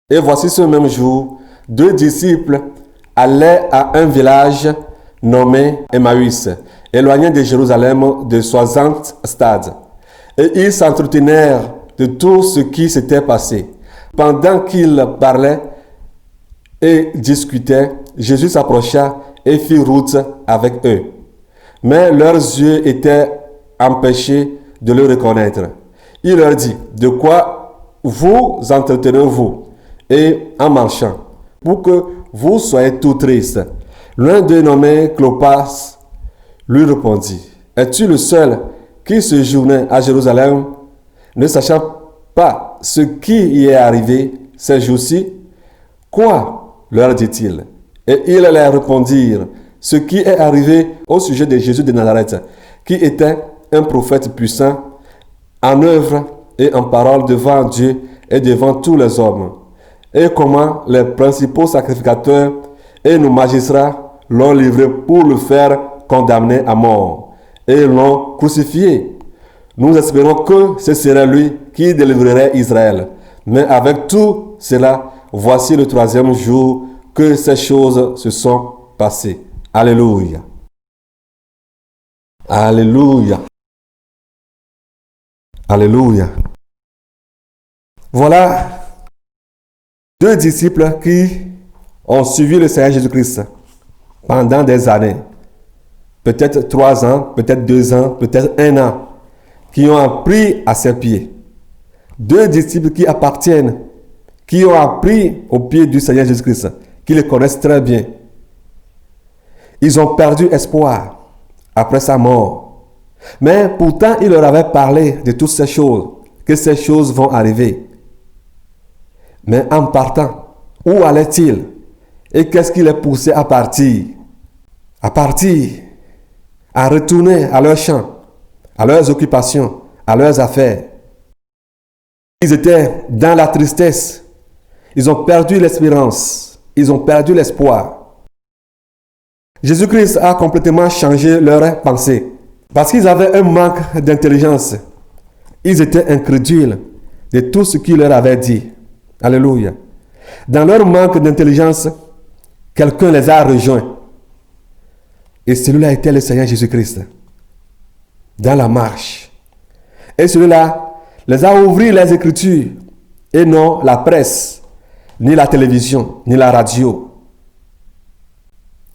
Et voici ce même jour, 2 disciples allaient à un village nommé Emmaüs, éloigné de Jérusalem de 60 stades. Et ils s'entretinèrent de tout ce qui s'était passé. Pendant qu'ils parlaient et discutaient, Jésus s'approcha et fit route avec eux. Mais leurs yeux étaient empêchés de le reconnaître. Il leur dit, de quoi vous entretenez-vous? Et en marchant, pour que vous soyez tout tristes. L'un d'eux nommé Clopas lui répondit, es-tu le seul qui séjournait à Jérusalem, ne sachant pas ce qui y est arrivé ces jours-ci? Quoi? Leur dit-il. Et ils leur répondirent, ce qui est arrivé au sujet de Jésus de Nazareth, qui était un prophète puissant, en œuvre et en parole devant Dieu et devant tous les hommes, et comment les principaux sacrificateurs et nos magistrats l'ont livré pour le faire condamner à mort, et l'ont crucifié. Nous espérons que ce serait lui qui délivrerait Israël. Mais avec tout cela, voici le 3e jour que ces choses se sont passées. Alléluia. Alléluia. Alléluia. Voilà 2 disciples qui ont suivi le Seigneur Jésus-Christ pendant des années. peut-être 3 ans, peut-être 2 ans, peut-être 1 an, qui ont appris à ses pieds. 2 disciples qui appartiennent, qui ont appris aux pieds du Seigneur Jésus-Christ, qui le connaissent très bien. Ils ont perdu espoir après sa mort. Mais pourtant, il leur avait parlé de toutes ces choses, que ces choses vont arriver. Mais en partant, où allait-il? Et qu'est-ce qui les poussait à partir? À partir, à retourner à leur champ, à leurs occupations, à leurs affaires. Ils étaient dans la tristesse. Ils ont perdu l'espérance. Ils ont perdu l'espoir. Jésus-Christ a complètement changé leur pensée. Parce qu'ils avaient un manque d'intelligence. Ils étaient incrédules de tout ce qu'il leur avait dit. Alléluia. Dans leur manque d'intelligence, quelqu'un les a rejoints. Et celui-là était le Seigneur Jésus-Christ. Dans la marche. Et celui-là les a ouvert les Écritures. Et non la presse, ni la télévision, ni la radio.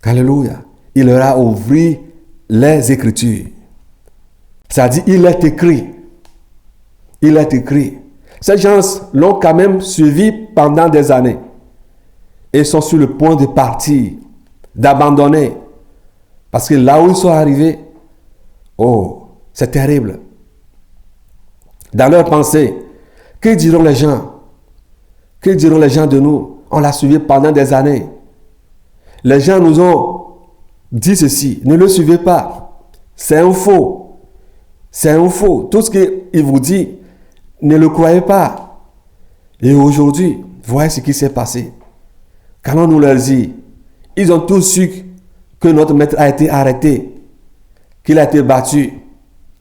Alléluia. Il leur a ouvert les Écritures. C'est-à-dire, il est écrit. Il est écrit. Ces gens l'ont quand même suivi pendant des années. Et sont sur le point de partir, d'abandonner. Parce que là où ils sont arrivés, oh, c'est terrible. Dans leur pensée, que diront les gens? Que diront les gens de nous? On l'a suivi pendant des années. Les gens nous ont dit ceci, ne le suivez pas. C'est un faux. C'est un faux. Tout ce qu'il vous dit, ne le croyez pas. Et aujourd'hui, voyez ce qui s'est passé. Quand on nous leur dit, ils ont tous su que notre maître a été arrêté, qu'il a été battu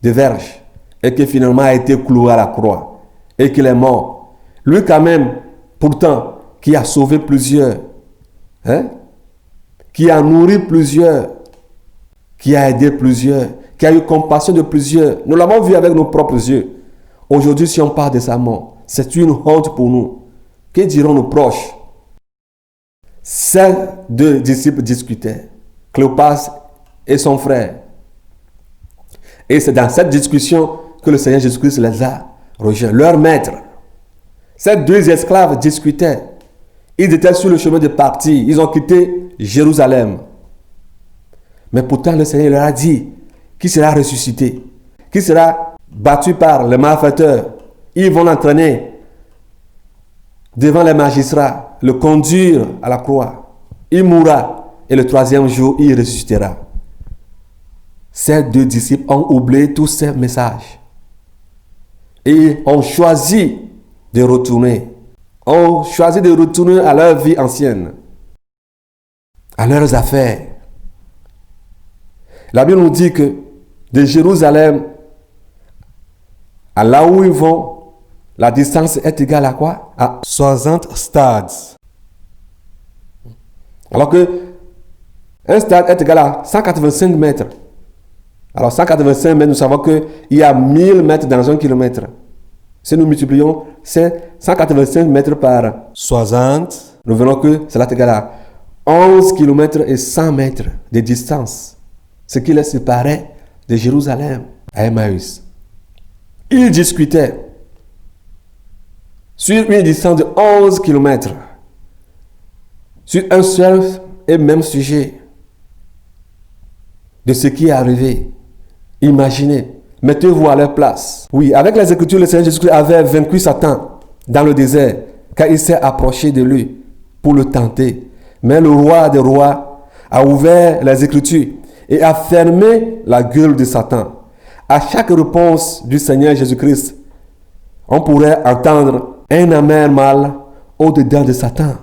de verge et que finalement a été cloué à la croix et qu'il est mort. Lui quand même, pourtant, qui a sauvé plusieurs, qui a nourri plusieurs, qui a aidé plusieurs, qui a eu compassion de plusieurs. Nous l'avons vu avec nos propres yeux. Aujourd'hui, si on parle de sa mort, c'est une honte pour nous. Que diront nos proches? Ces 2 disciples discutaient, Cléopas et son frère. Et c'est dans cette discussion que le Seigneur Jésus-Christ les a rejoints, leur maître. Ces 2 esclaves discutaient. Ils étaient sur le chemin de partir. Ils ont quitté Jérusalem. Mais pourtant, le Seigneur leur a dit qu'il sera ressuscité, qu'il sera battu par les malfaiteurs. Ils vont l'entraîner devant les magistrats, le conduire à la croix. Il mourra et le 3e jour, il ressuscitera. Ces 2 disciples ont oublié tous ces messages et ont choisi de retourner. Ont choisi de retourner à leur vie ancienne, à leurs affaires. La Bible nous dit que de Jérusalem à là où ils vont, la distance est égale à quoi? À 60 stades. Alors que un stade est égal à 185 mètres. Alors 185 mètres, nous savons qu'il y a 1000 mètres dans 1 kilomètre. Si nous multiplions, c'est 185 mètres par 60. Nous verrons que cela est égal à 11 km et 100 mètres de distance. Ce qui les séparait de Jérusalem à Emmaüs. Ils discutaient sur une distance de 11 km. Sur un seul et même sujet. De ce qui est arrivé. Imaginez. Mettez-vous à leur place. Oui, avec les Écritures, le Seigneur Jésus-Christ avait vaincu Satan dans le désert, car il s'est approché de lui pour le tenter. Mais le roi des rois a ouvert les Écritures et a fermé la gueule de Satan. À chaque réponse du Seigneur Jésus-Christ, on pourrait entendre un amer mal au-dedans de Satan.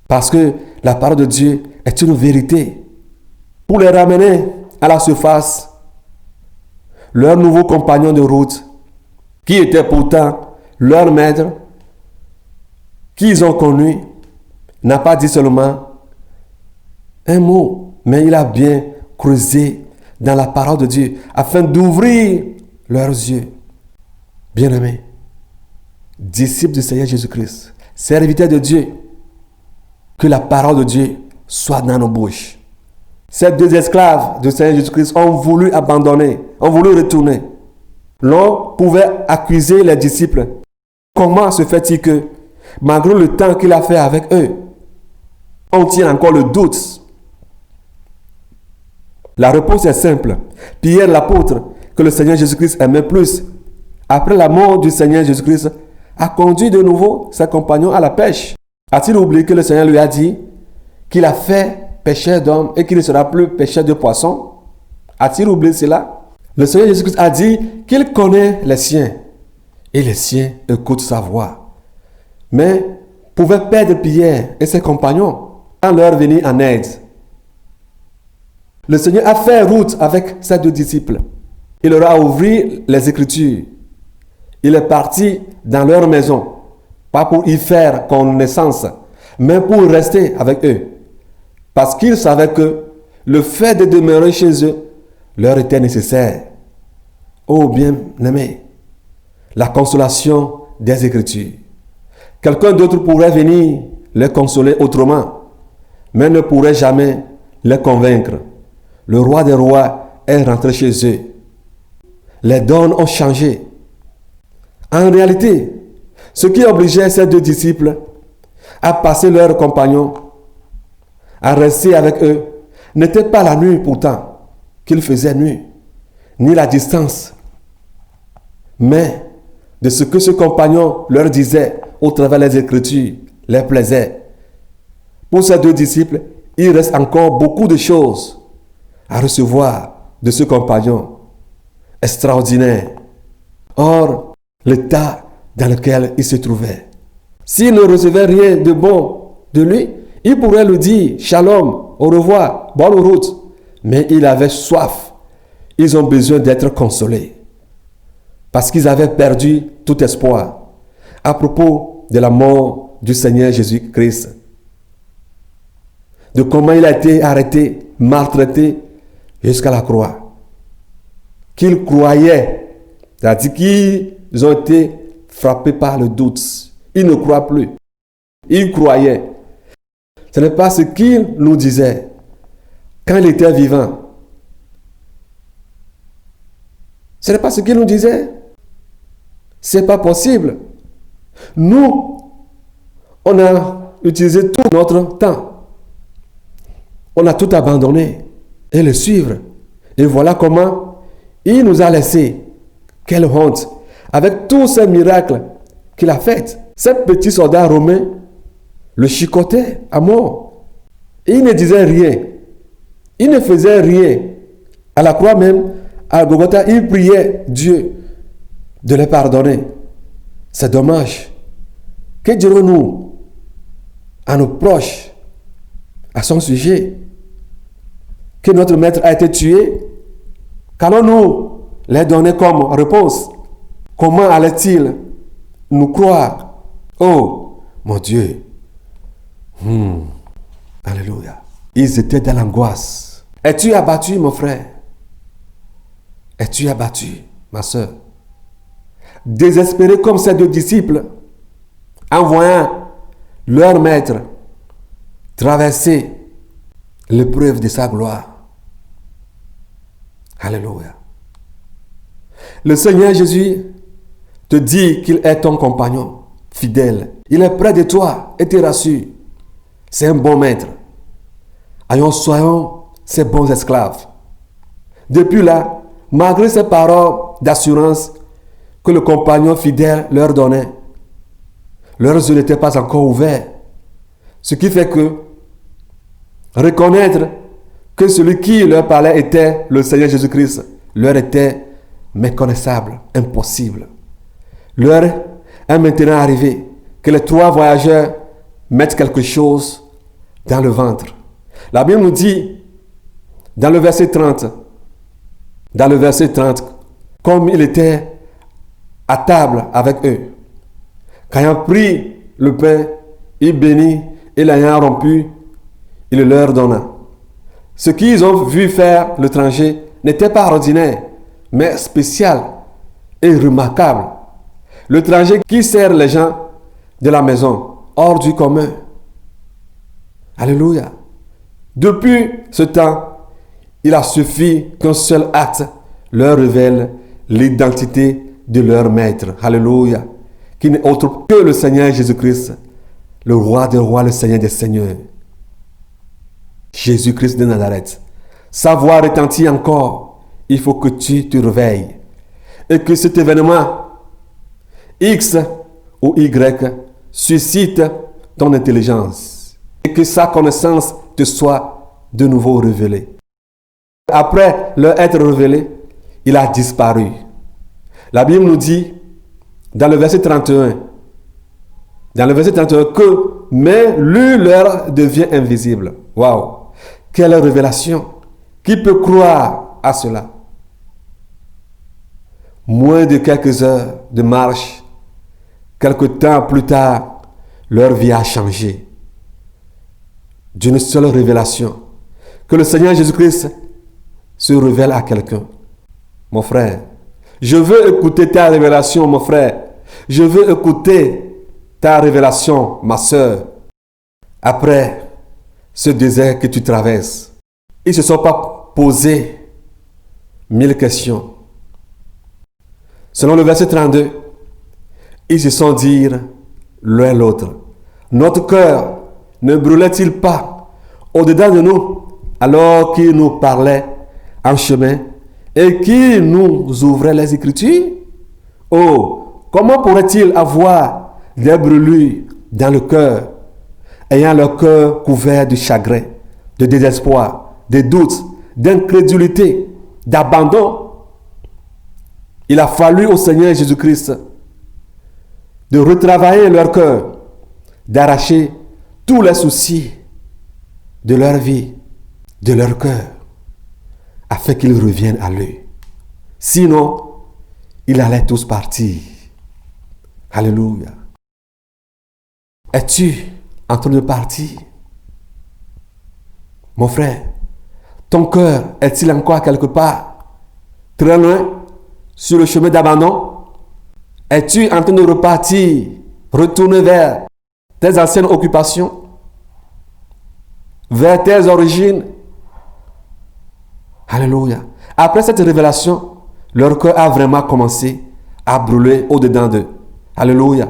Parce que la parole de Dieu est une vérité. Pour les ramener à la surface, leur nouveau compagnon de route, qui était pourtant leur maître, qu'ils ont connu, n'a pas dit seulement un mot, mais il a bien creusé dans la parole de Dieu afin d'ouvrir leurs yeux. Bien-aimés, disciples du Seigneur Jésus-Christ, serviteurs de Dieu, que la parole de Dieu soit dans nos bouches. Ces deux esclaves du Seigneur Jésus-Christ ont voulu abandonner, ont voulu retourner. L'on pouvait accuser les disciples. Comment se fait-il que, malgré le temps qu'il a fait avec eux, on tient encore le doute? La réponse est simple. Pierre, l'apôtre, que le Seigneur Jésus-Christ aimait plus, après la mort du Seigneur Jésus-Christ, a conduit de nouveau ses compagnons à la pêche. A-t-il oublié que le Seigneur lui a dit qu'il a fait pêcheur d'hommes et qu'il ne sera plus pêcheur de poissons? A-t-il oublié cela? Le Seigneur Jésus-Christ a dit qu'il connaît les siens et les siens écoutent sa voix. Mais pouvait perdre Pierre et ses compagnons en leur venir en aide. Le Seigneur a fait route avec ses deux disciples. Il leur a ouvert les Écritures. Il est parti dans leur maison, pas pour y faire connaissance, mais pour rester avec eux. Parce qu'il savait que le fait de demeurer chez eux leur était nécessaire. Oh bien-aimé, la consolation des Écritures. Quelqu'un d'autre pourrait venir les consoler autrement, mais ne pourrait jamais les convaincre. Le roi des rois est rentré chez eux. Les donnes ont changé. En réalité, ce qui obligeait ces deux disciples à passer leurs compagnons, à rester avec eux, n'était pas la nuit pourtant qu'il faisait nuit, ni la distance, mais de ce que ce compagnon leur disait au travers des Écritures les plaisait. Pour ces deux disciples, il reste encore beaucoup de choses à recevoir de ce compagnon extraordinaire. Or, l'état dans lequel il se trouvait. S'il ne recevait rien de bon de lui, il pourrait lui dire shalom, au revoir, bonne route. Mais il avait soif. Ils ont besoin d'être consolés. Parce qu'ils avaient perdu tout espoir à propos de la mort du Seigneur Jésus-Christ. De comment il a été arrêté, maltraité jusqu'à la croix. Qu'ils croyaient, c'est-à-dire qu'ils ont été frappés par le doute. Ils ne croient plus. Ils croyaient. Ce n'est pas ce qu'il nous disait quand il était vivant. Ce n'est pas ce qu'il nous disait. Ce n'est pas possible. Nous, on a utilisé tout notre temps. On a tout abandonné et le suivre. Et voilà comment il nous a laissé. Quelle honte. Avec tous ces miracles qu'il a faits. Ces petits soldats romains le chicotaient à mort. Et il ne disait rien. Il ne faisait rien. À la croix même, à Golgotha, il priait Dieu de les pardonner. C'est dommage. Que dirons-nous à nos proches à son sujet? Que notre maître a été tué? Qu'allons-nous les donner comme réponse? Comment allait-il nous croire? Oh, mon Dieu. Alléluia. Ils étaient dans l'angoisse. Es-tu abattu, mon frère? Es-tu abattu, ma soeur? Désespérés comme ces deux disciples, en voyant leur maître traverser l'épreuve de sa gloire. Alléluia. Le Seigneur Jésus te dit qu'il est ton compagnon fidèle. Il est près de toi et te rassure. C'est un bon maître. Soyons ces bons esclaves. Depuis là, malgré ces paroles d'assurance que le compagnon fidèle leur donnait, leurs yeux n'étaient pas encore ouverts. Ce qui fait que reconnaître que celui qui leur parlait était le Seigneur Jésus-Christ leur était méconnaissable, impossible. L'heure est maintenant arrivée que les trois voyageurs mettent quelque chose dans le ventre. La Bible nous dit, dans le verset 30, comme il était à table avec eux, quand il a pris le pain, il bénit et l'ayant rompu, il leur donna. Ce qu'ils ont vu faire l'étranger n'était pas ordinaire, mais spécial et remarquable. L'étranger qui sert les gens de la maison, hors du commun. Alléluia. Depuis ce temps, Il a suffi qu'un seul acte leur révèle l'identité de leur maître. Alléluia. Qui n'est autre que le Seigneur Jésus-Christ, le roi des rois, le Seigneur des seigneurs. Jésus-Christ de Nazareth. Sa voix retentit encore. Il faut que tu te réveilles. Et que cet événement X ou Y suscite ton intelligence. Et que sa connaissance te soit de nouveau révélée. Après leur être révélé, il a disparu. La Bible nous dit, dans le verset 31, que mais lui leur devient invisible. Waouh! Quelle révélation! Qui peut croire à cela? Moins de quelques heures de marche, quelque temps plus tard, leur vie a changé. D'une seule révélation. Que le Seigneur Jésus-Christ se révèle à quelqu'un. Mon frère, je veux écouter ta révélation, mon frère. Je veux écouter ta révélation, ma sœur. Après ce désert que tu traverses, ils ne se sont pas posés 1000 questions. Selon le verset 32, ils se sont dit l'un l'autre, notre cœur ne brûlait-il pas au-dedans de nous alors qu'il nous parlait en chemin et qu'il nous ouvrait les Écritures? Oh, comment pourrait-il avoir des brûlures dans le cœur, ayant le cœur couvert de chagrin, de désespoir, de doute, d'incrédulité, d'abandon? Il a fallu au Seigneur Jésus-Christ de retravailler leur cœur, d'arracher tous les soucis de leur vie, de leur cœur, afin qu'ils reviennent à lui. Sinon, ils allaient tous partir. Alléluia. Es-tu en train de partir? Mon frère, ton cœur est-il encore quelque part, très loin, sur le chemin d'abandon? Es-tu en train de repartir, retourner vers tes anciennes occupations, vers tes origines? Alléluia. Après cette révélation, leur cœur a vraiment commencé à brûler au-dedans d'eux. Alléluia.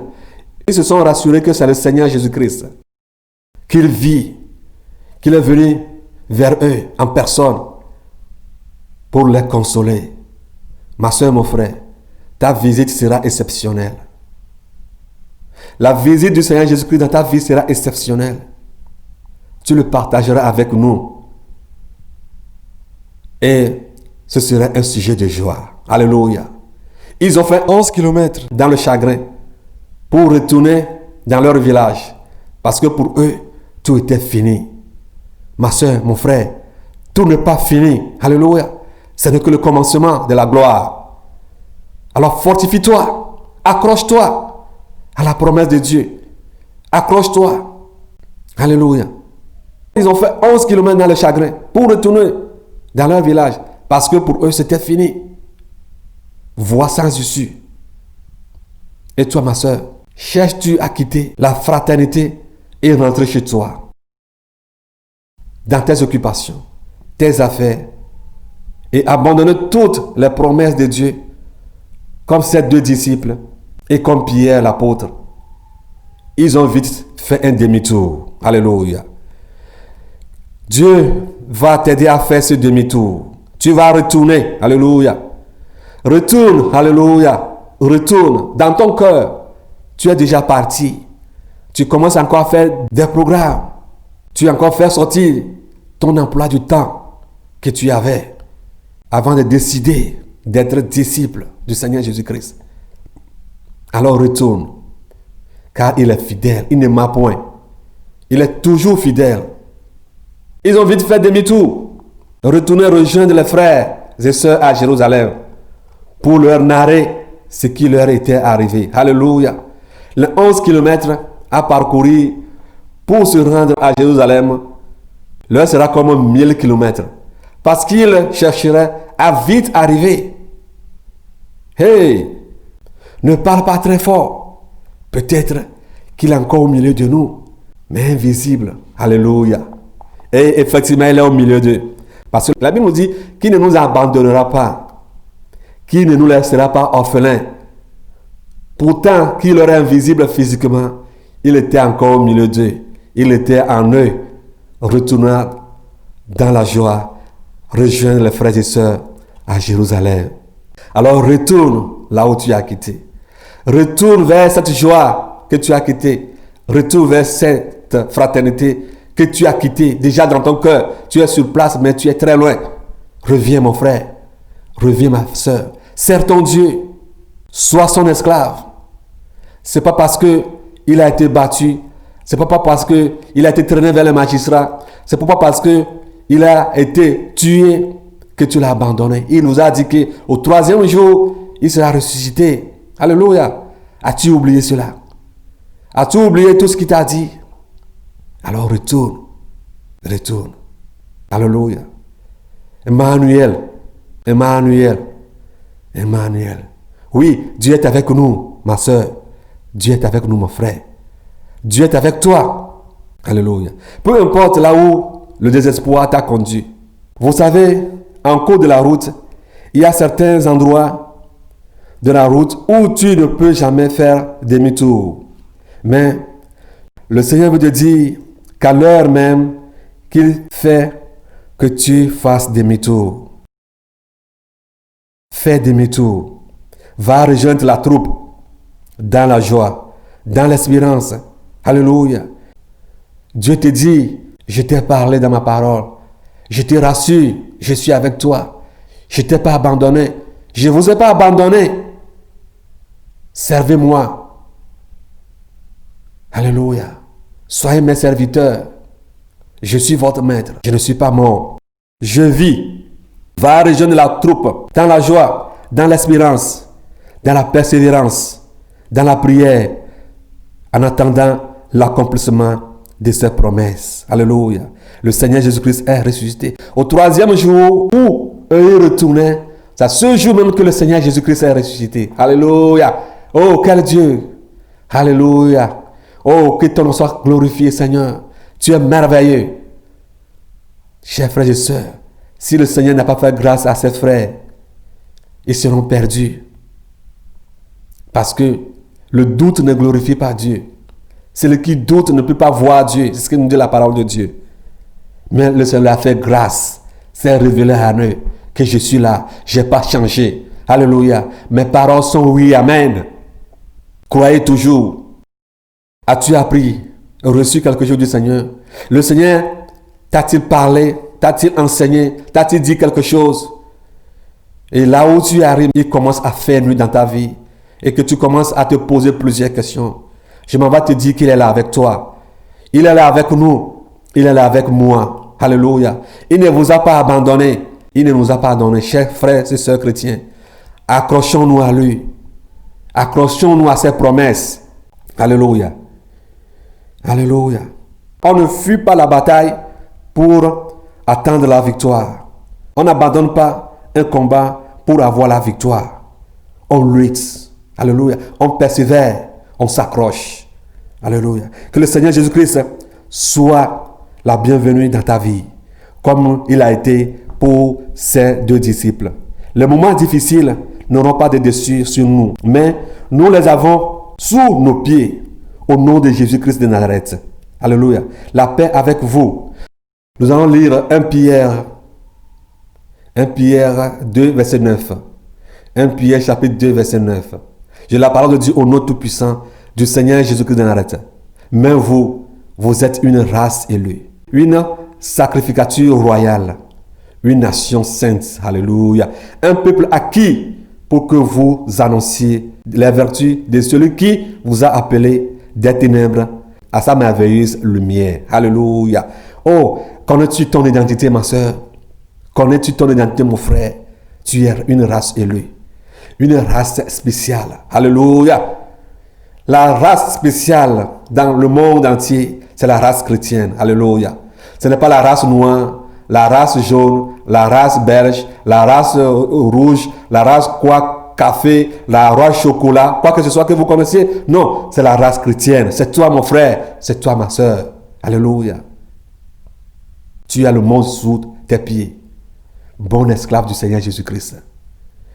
Ils se sont rassurés que c'est le Seigneur Jésus-Christ qu'il vit, qu'il est venu vers eux en personne pour les consoler. Ma soeur, mon frère, ta visite sera exceptionnelle. La visite du Seigneur Jésus-Christ dans ta vie sera exceptionnelle. Tu le partageras avec nous. Et ce sera un sujet de joie. Alléluia. Ils ont fait 11 kilomètres dans le chagrin pour retourner dans leur village. Parce que pour eux, tout était fini. Ma soeur, mon frère, tout n'est pas fini. Alléluia. Ce n'est que le commencement de la gloire. Alors fortifie-toi. Accroche-toi à la promesse de Dieu. Accroche-toi. Alléluia. Ils ont fait 11 kilomètres dans le chagrin pour retourner dans leur village. Parce que pour eux, c'était fini. Voie sans issue. Et toi, ma soeur, cherches-tu à quitter la fraternité et rentrer chez toi? Dans tes occupations, tes affaires, et abandonner toutes les promesses de Dieu, comme ces deux disciples et comme Pierre l'apôtre. Ils ont vite fait un demi-tour. Alléluia. Dieu va t'aider à faire ce demi-tour. Tu vas retourner. Alléluia. Retourne. Alléluia. Retourne. Dans ton cœur, tu es déjà parti. Tu commences encore à faire des programmes. Tu as encore fait sortir ton emploi du temps que tu avais avant de décider d'être disciple du Seigneur Jésus-Christ. Alors retourne. Car il est fidèle. Il ne ment point. Il est toujours fidèle. Ils ont vite fait demi-tour. Retourner rejoindre les frères et sœurs à Jérusalem pour leur narrer ce qui leur était arrivé. Alléluia. Les 11 kilomètres à parcourir pour se rendre à Jérusalem leur sera comme 1000 kilomètres. Parce qu'ils chercheraient à vite arriver. Hey! Ne parle pas très fort. Peut-être qu'il est encore au milieu de nous, mais invisible. Alléluia. Et effectivement, il est au milieu d'eux. Parce que la Bible nous dit qu'il ne nous abandonnera pas, qu'il ne nous laissera pas orphelins. Pourtant, qu'il aurait invisible physiquement, il était encore au milieu d'eux. Il était en eux, retournant dans la joie, rejoindre les frères et sœurs à Jérusalem. Alors retourne là où tu as quitté. Retourne vers cette joie que tu as quittée. Retourne vers cette fraternité que tu as quittée. Déjà dans ton cœur, tu es sur place, mais tu es très loin. Reviens mon frère, reviens ma sœur. Sers ton Dieu, sois son esclave. C'est pas parce que il a été battu, c'est pas parce que il a été traîné vers le magistrat, c'est pas parce que il a été tué que tu l'as abandonné. Il nous a dit qu'au troisième jour, il sera ressuscité. Alléluia. As-tu oublié cela? As-tu oublié tout ce qu'il t'a dit? Alors retourne. Retourne. Alléluia. Emmanuel. Emmanuel. Emmanuel. Oui, Dieu est avec nous, ma soeur. Dieu est avec nous, mon frère. Dieu est avec toi. Alléluia. Peu importe là où le désespoir t'a conduit. Vous savez, en cours de la route, il y a certains endroits de la route où tu ne peux jamais faire demi-tour. Mais le Seigneur veut te dire qu'à l'heure même qu'il fait que tu fasses demi-tour. Fais demi-tour. Va rejoindre la troupe dans la joie, dans l'espérance. Alléluia. Dieu te dit, je t'ai parlé dans ma parole. Je te rassure, je suis avec toi. Je ne t'ai pas abandonné. Je ne vous ai pas abandonné. Servez-moi. Alléluia. Soyez mes serviteurs. Je suis votre maître. Je ne suis pas mort. Je vis. Va rejoindre la troupe dans la joie, dans l'espérance, dans la persévérance, dans la prière, en attendant l'accomplissement de ses promesses. Alléluia. Le Seigneur Jésus-Christ est ressuscité. Au troisième jour où eux retournaient, c'est à ce jour même que le Seigneur Jésus-Christ est ressuscité. Alléluia. Oh, quel Dieu. Alléluia. Oh, que ton nom soit glorifié, Seigneur. Tu es merveilleux. Chers frères et sœurs, si le Seigneur n'a pas fait grâce à ses frères, ils seront perdus. Parce que le doute ne glorifie pas Dieu. Celui qui doute ne peut pas voir Dieu. C'est ce que nous dit la parole de Dieu. Mais le Seigneur a fait grâce. C'est révélé à nous que je suis là. Je n'ai pas changé. Alléluia. Mes paroles sont oui, amen. Croyez toujours. As-tu appris, reçu quelque chose du Seigneur? Le Seigneur t'a-t-il parlé? T'a-t-il enseigné? T'a-t-il dit quelque chose? Et là où tu arrives, il commence à faire nuit dans ta vie. Et que tu commences à te poser plusieurs questions. Je m'en vais te dire qu'il est là avec toi. Il est là avec nous. Il est là avec moi. Alléluia. Il ne vous a pas abandonné. Il ne nous a pas abandonné. Chers frères et sœurs chrétiens, accrochons-nous à lui. Accrochons-nous à ses promesses. Alléluia. Alléluia. On ne fuit pas la bataille pour attendre la victoire. On n'abandonne pas un combat pour avoir la victoire. On lutte. Alléluia. On persévère. On s'accroche. Alléluia. Que le Seigneur Jésus-Christ soit la bienvenue dans ta vie, comme il a été pour ses deux disciples. Les moments difficiles n'auront pas de dessus sur nous, mais nous les avons sous nos pieds, au nom de Jésus-Christ de Nazareth. Alléluia. La paix avec vous. Nous allons lire 1 Pierre 2, verset 9. 1 Pierre chapitre 2, verset 9. J'ai la parole de Dieu au nom tout-puissant du Seigneur Jésus-Christ de Nazareth. Mais vous êtes une race élue, une sacrificature royale, une nation sainte. Alléluia. Un peuple acquis pour que vous annonciez les vertus de celui qui vous a appelé des ténèbres à sa merveilleuse lumière. Alléluia. Oh, connais-tu ton identité, ma soeur? Connais-tu ton identité, mon frère? Tu es une race élue. Une race spéciale. Alléluia. La race spéciale dans le monde entier, c'est la race chrétienne. Alléluia. Ce n'est pas la race noire, la race jaune, la race belge, la race rouge, la race café, la race chocolat, quoi que ce soit que vous connaissiez. Non, c'est la race chrétienne. C'est toi, mon frère. C'est toi, ma soeur. Alléluia. Tu as le monde sous tes pieds. bon esclave du Seigneur Jésus-Christ.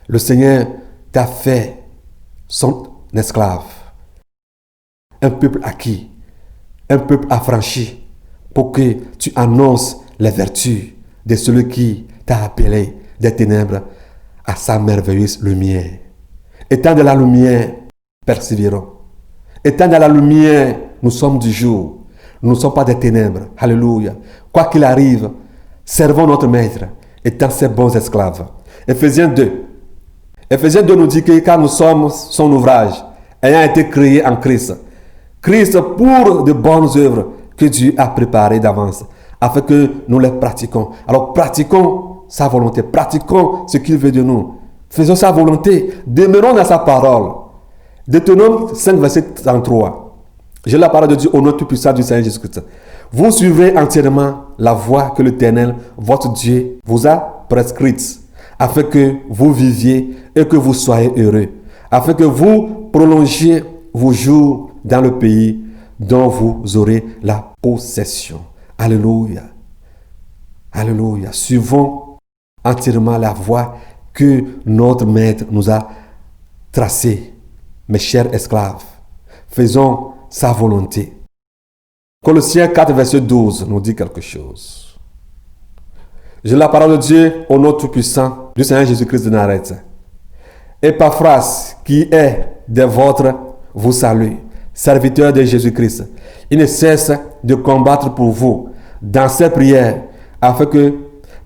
Le Seigneur t'a fait son esclave. Un peuple acquis, un peuple affranchi, pour que tu annonces les vertus de celui qui t'a appelé des ténèbres à sa merveilleuse lumière. Étant de la lumière, persévérons. Étant dans la lumière, nous sommes du jour. Nous ne sommes pas des ténèbres. Alléluia. Quoi qu'il arrive, servons notre Maître, étant ses bons esclaves. Éphésiens 2. Éphésiens 2 nous dit que car nous sommes son ouvrage, ayant été créés en Christ. Christ pour de bonnes œuvres que Dieu a préparées d'avance, afin que nous les pratiquons. Alors pratiquons sa volonté, pratiquons ce qu'il veut de nous. Faisons sa volonté, demeurons dans sa parole. Deutéronome 5, verset 33. J'ai la parole de Dieu au nom tout puissant du Seigneur Jésus-Christ. Vous suivrez entièrement la voie que l'Éternel, votre Dieu, vous a prescrite, afin que vous viviez et que vous soyez heureux, afin que vous prolongiez vos jours dans le pays dont vous aurez la possession. Alléluia. Alléluia. Suivons entièrement la voie que notre Maître nous a tracée. Mes chers esclaves, faisons sa volonté. Colossiens 4, verset 12 nous dit quelque chose. J'ai la parole de Dieu au nom tout-puissant du Seigneur Jésus-Christ de Nazareth. Epaphras, qui est des vôtres, vous salue, serviteur de Jésus-Christ. Il ne cesse de combattre pour vous dans ses prières, afin que,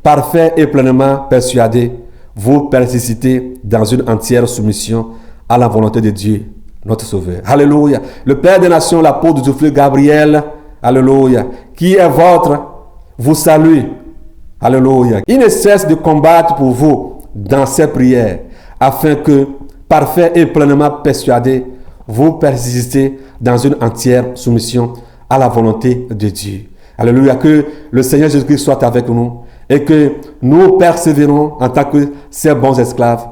parfait et pleinement persuadé, vous persistez dans une entière soumission à la volonté de Dieu, notre Sauveur. Alléluia. Le Père des Nations, l'apôtre du fleuve Gabriel, alléluia, qui est votre, vous salue. Alléluia. Il ne cesse de combattre pour vous dans ses prières, afin que, parfait et pleinement persuadé, vous persistez dans une entière soumission à la volonté de Dieu. Alléluia. Que le Seigneur Jésus-Christ soit avec nous et que nous persévérons en tant que ses bons esclaves.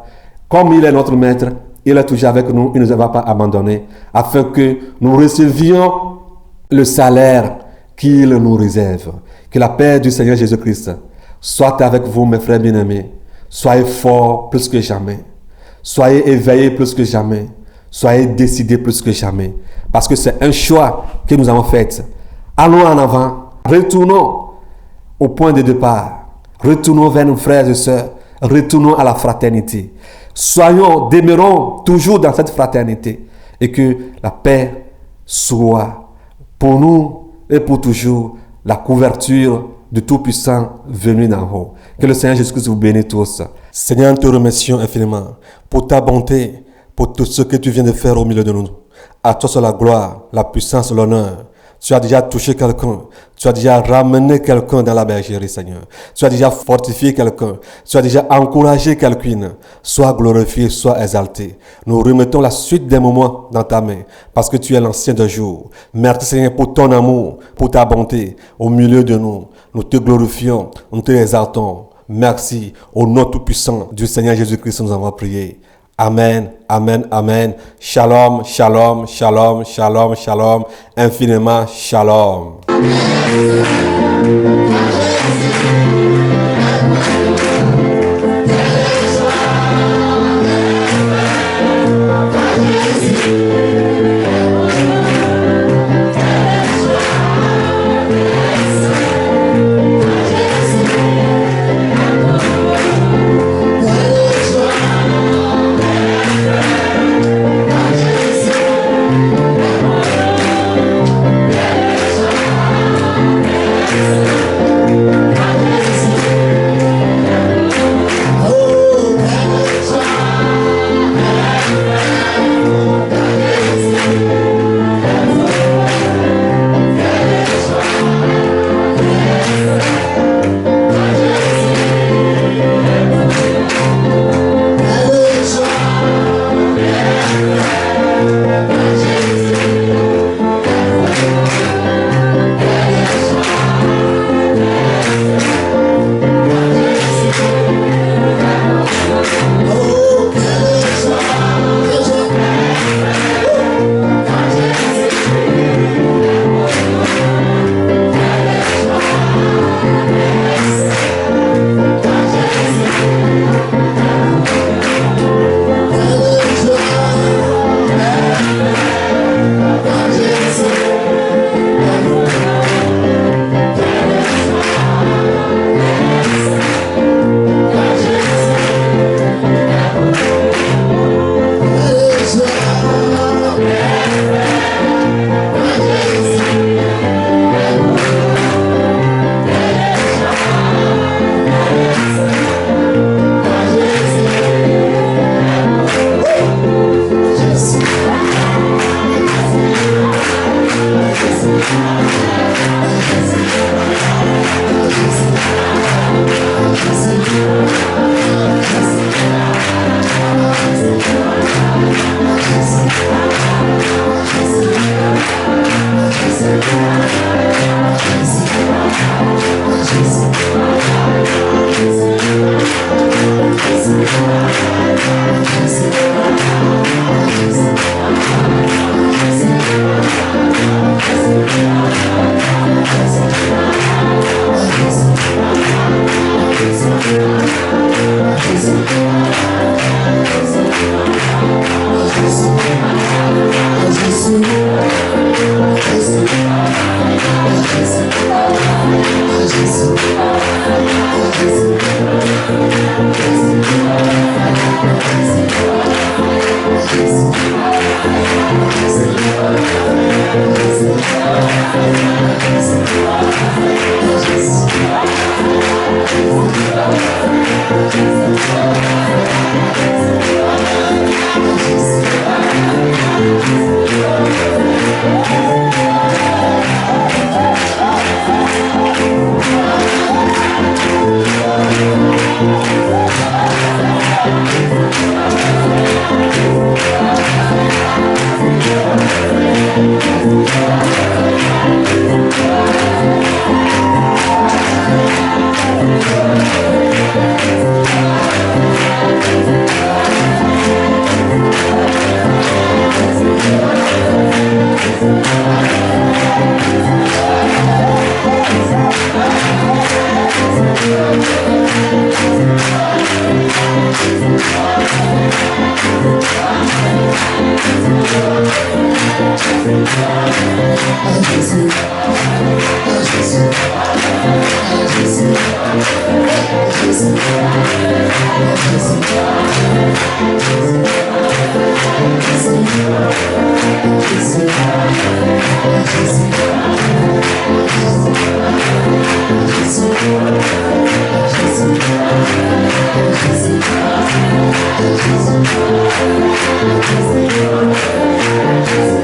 Comme il est notre Maître, il est toujours avec nous, il ne nous va pas abandonner, afin que nous recevions le salaire qu'il nous réserve. Que la paix du Seigneur Jésus-Christ soit avec vous, mes frères bien-aimés. Soyez forts plus que jamais. Soyez éveillés plus que jamais. Soyez décidés plus que jamais. Parce que c'est un choix que nous avons fait. Allons en avant. Retournons au point de départ. Retournons vers nos frères et sœurs. Retournons à la fraternité. Demeurons toujours dans cette fraternité. Et que la paix soit pour nous et pour toujours la couverture du Tout-Puissant venu d'en haut. Que le Seigneur Jésus-Christ vous bénisse tous. Seigneur, nous te remercions infiniment pour ta bonté, pour tout ce que tu viens de faire au milieu de nous. À toi soit la gloire, la puissance, l'honneur. Tu as déjà touché quelqu'un. Tu as déjà ramené quelqu'un dans la bergerie, Seigneur. Tu as déjà fortifié quelqu'un. Tu as déjà encouragé quelqu'un. Sois glorifié, sois exalté. Nous remettons la suite des moments dans ta main parce que tu es l'ancien de jour. Merci, Seigneur, pour ton amour, pour ta bonté au milieu de nous. Nous te glorifions, nous te exaltons. Merci. Au nom tout-puissant du Seigneur Jésus-Christ, nous avons prié. Amen, amen, amen. Shalom, shalom, shalom, shalom, shalom. Infiniment shalom. Yeah. Jésus.